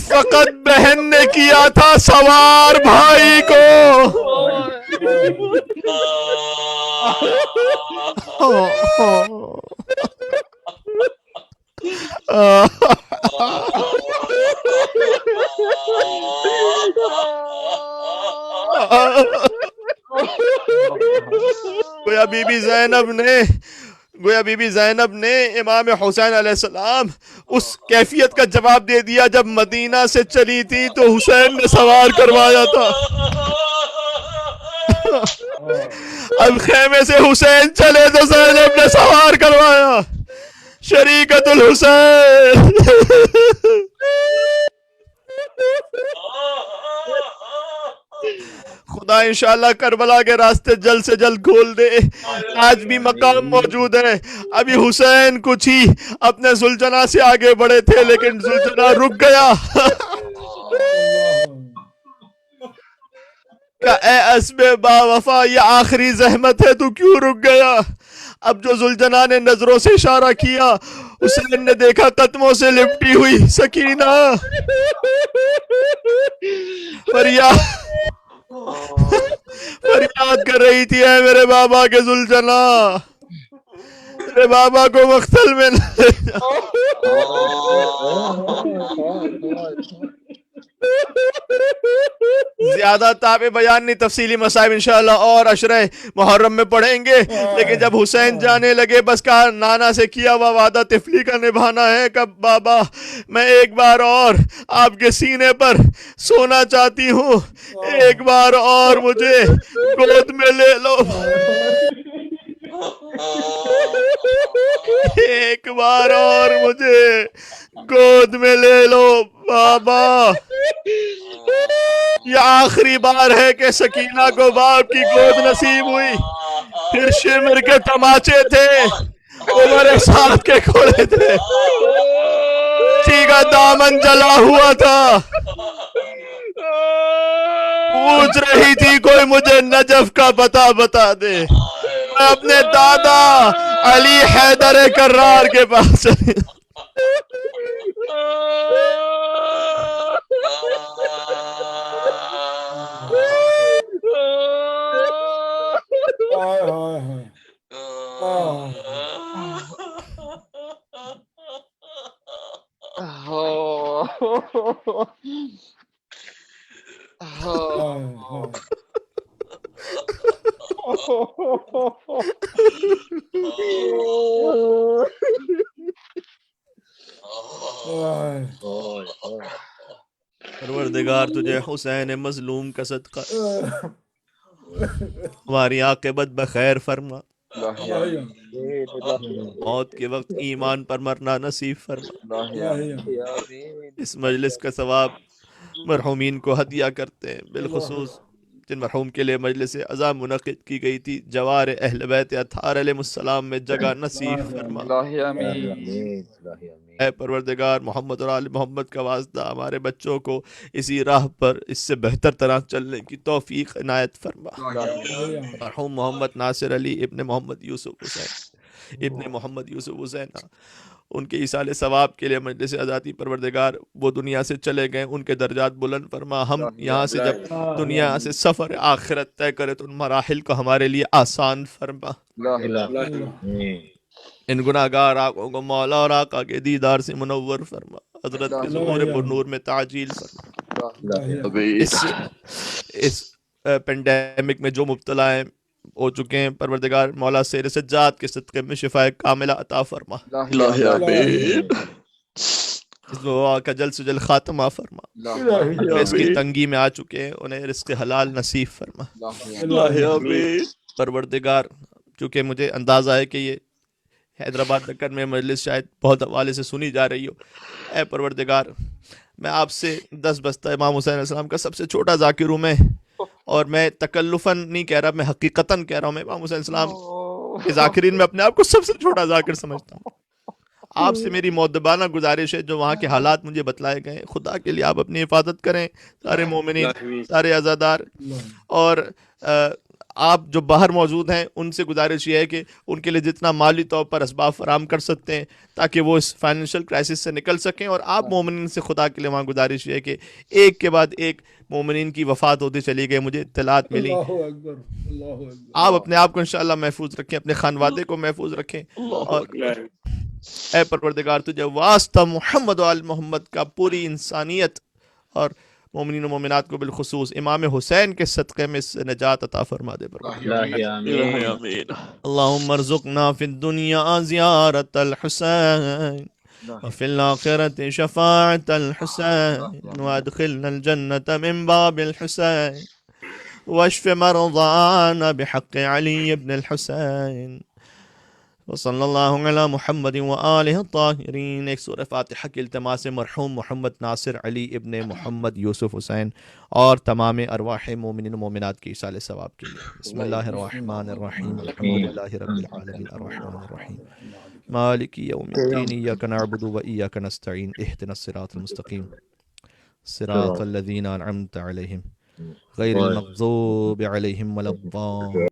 فقط بہن نے کیا تھا سوار بھائی کو۔ گویا بی بی زینب نے امام حسین علیہ السلام اس کیفیت کا جواب دے دیا جب مدینہ سے چلی تھی تو حسین نے سوار کروایا تھا۔ اب خیمے سے حسین چلے تو زینب نے سوار کروایا، شریکت الحسین۔ خدا انشاءاللہ کربلا کے راستے جلد سے جلد کھول دے۔ آج بھی مقام موجود ہے۔ ابھی حسین کچھ ہی اپنے زلجنہ سے آگے بڑھے تھے لیکن زلجنہ رک گیا کہ اے اسب با وفا یہ آخری زحمت ہے تو کیوں رک گیا؟ اب جو زلجنہ نے نظروں سے اشارہ کیا، حسین نے دیکھا قدموں سے لپٹی ہوئی سکینہ فریاد کر رہی تھی، اے میرے بابا کے زلجنہ، میرے بابا کو مقتل میں نہ لے جا۔ زیادہ تابع بیان نہیں، تفصیلی مسائل انشاءاللہ اور عشرہ محرم میں پڑھیں گے، لیکن جب حسین جانے لگے بس کہا نانا سے کیا ہوا وعدہ طفلی کا نبھانا ہے کہ بابا میں ایک بار اور آپ کے سینے پر سونا چاہتی ہوں، ایک بار اور مجھے گود میں لے لو، ایک بار اور مجھے گود میں لے لو بابا۔ یہ آخری بار ہے کہ سکینہ کو باپ کی گود نصیب ہوئی۔ پھر شمر کے تماچے تھے، عمر سعد کے کھولے تھے، کا دامن جلا ہوا تھا، پوچھ رہی تھی کوئی مجھے نجف کا پتہ بتا دے۔ میں اپنے دادا علی حیدر کرار کے پاس چلی۔ پروردگار تجھے حسین مظلوم کا صدقہ ہماری عاقبت بخیر فرما، موت کے وقت ایمان پر مرنا نصیب فرما۔ اس مجلس کا ثواب مرحومین کو ہدیہ کرتے ہیں، بالخصوص جن مرحوم کے لیے مجلس عزا منعقد کی گئی تھی، جوار اہل بیت اطہار علیہ السلام میں جگہ نصیب فرما۔ اے پروردگار، محمد اور آل محمد کا واسطہ ہمارے بچوں کو اسی راہ پر اس سے بہتر طرح چلنے کی توفیق عنایت فرما۔ مرحوم محمد ناصر علی ابن محمد یوسف حسین ابن محمد یوسف حسین، ان کے ایصال ثواب کے لیے مجلس عزاتی پروردگار وہ دنیا سے چلے گئے، ان کے درجات بلند فرما۔ ہم یہاں سے جب دنیا سے سفر آخرت طے کرے تو ان مراحل کو ہمارے لیے آسان فرما۔ ان گناہگار آنکھوں کو مولا اور آقا کے دیدار سے منور فرما، حضرت کے ظہور پر نور میں تعجیل فرما۔ اس پینڈیمک میں جو مبتلا ہیں ہو چکے ہیں، پروردگار مولا سیر سجاد کے صدقے میں شفا کاملہ عطا فرما، اس وبا کا جلد سے جلد خاتمہ فرما۔ اس کی تنگی میں آ چکے ہیں، انہیں رزق حلال نصیب فرما۔ پروردگار، چونکہ مجھے اندازہ ہے کہ یہ حیدرآباد دکن میں مجلس شاید بہت حوالے سے سنی جا رہی ہو، اے پروردگار میں آپ سے دس بستہ امام حسین علیہ السلام کا سب سے چھوٹا ذاکر ہوں میں، اور میں تکلفاً نہیں کہہ رہا، میں حقیقتاً کہہ رہا ہوں، میں امام حسین علیہ السلام کے ذاکرین میں اپنے آپ کو سب سے چھوٹا ذاکر سمجھتا ہوں۔ آپ سے میری مؤدبانہ گزارش ہے، جو وہاں کے حالات مجھے بتلائے گئے، خدا کے لیے آپ اپنی حفاظت کریں، سارے مومنین، سارے عزادار، اور آپ جو باہر موجود ہیں ان سے گزارش یہ ہے کہ ان کے لیے جتنا مالی طور پر اسباب فراہم کر سکتے ہیں تاکہ وہ اس فائنینشیل کرائسس سے نکل سکیں، اور آپ مومنین سے خدا کے لیے وہاں گزارش یہ ہے کہ ایک کے بعد ایک مومنین کی وفات ہوتی چلی گئی، مجھے اطلاعات ملی۔ آپ اپنے آپ کو انشاءاللہ محفوظ رکھیں، اپنے خانوادے کو محفوظ رکھیں، اور اے پروردگار تجھے واسطہ محمد و آل محمد کا پوری انسانیت اور مومنین و مومنات کو بالخصوص امام حسین کے صدقے میں اس سے نجات عطا فرما دے۔ اللہم ارزقنا فی الدنیا زیارت الحسین وفی الآخرت شفاعت الحسین وادخلنا الجنت من باب الحسین واشف مرضانا بحق علی ابن الحسین وصلی اللہ علی محمد وآلہ الطاہرین۔ ایک سورہ فاتحہ کی التماس مرحوم محمد ناصر علی ابن محمد یوسف حسین اور تمام ارواح مومنین و مومنات کی ایصال ثواب کے لیے۔ بسم اللہ الرحمن الرحیم، الحمدللہ رب العالمین، الرحمن الرحیم، مالک یوم الدین، ایاک نعبد و ایاک نستعین، اہدنا الصراط المستقیم، صراط الذین انعمت علیہم غیر المغضوب علیہم ولا الضالین۔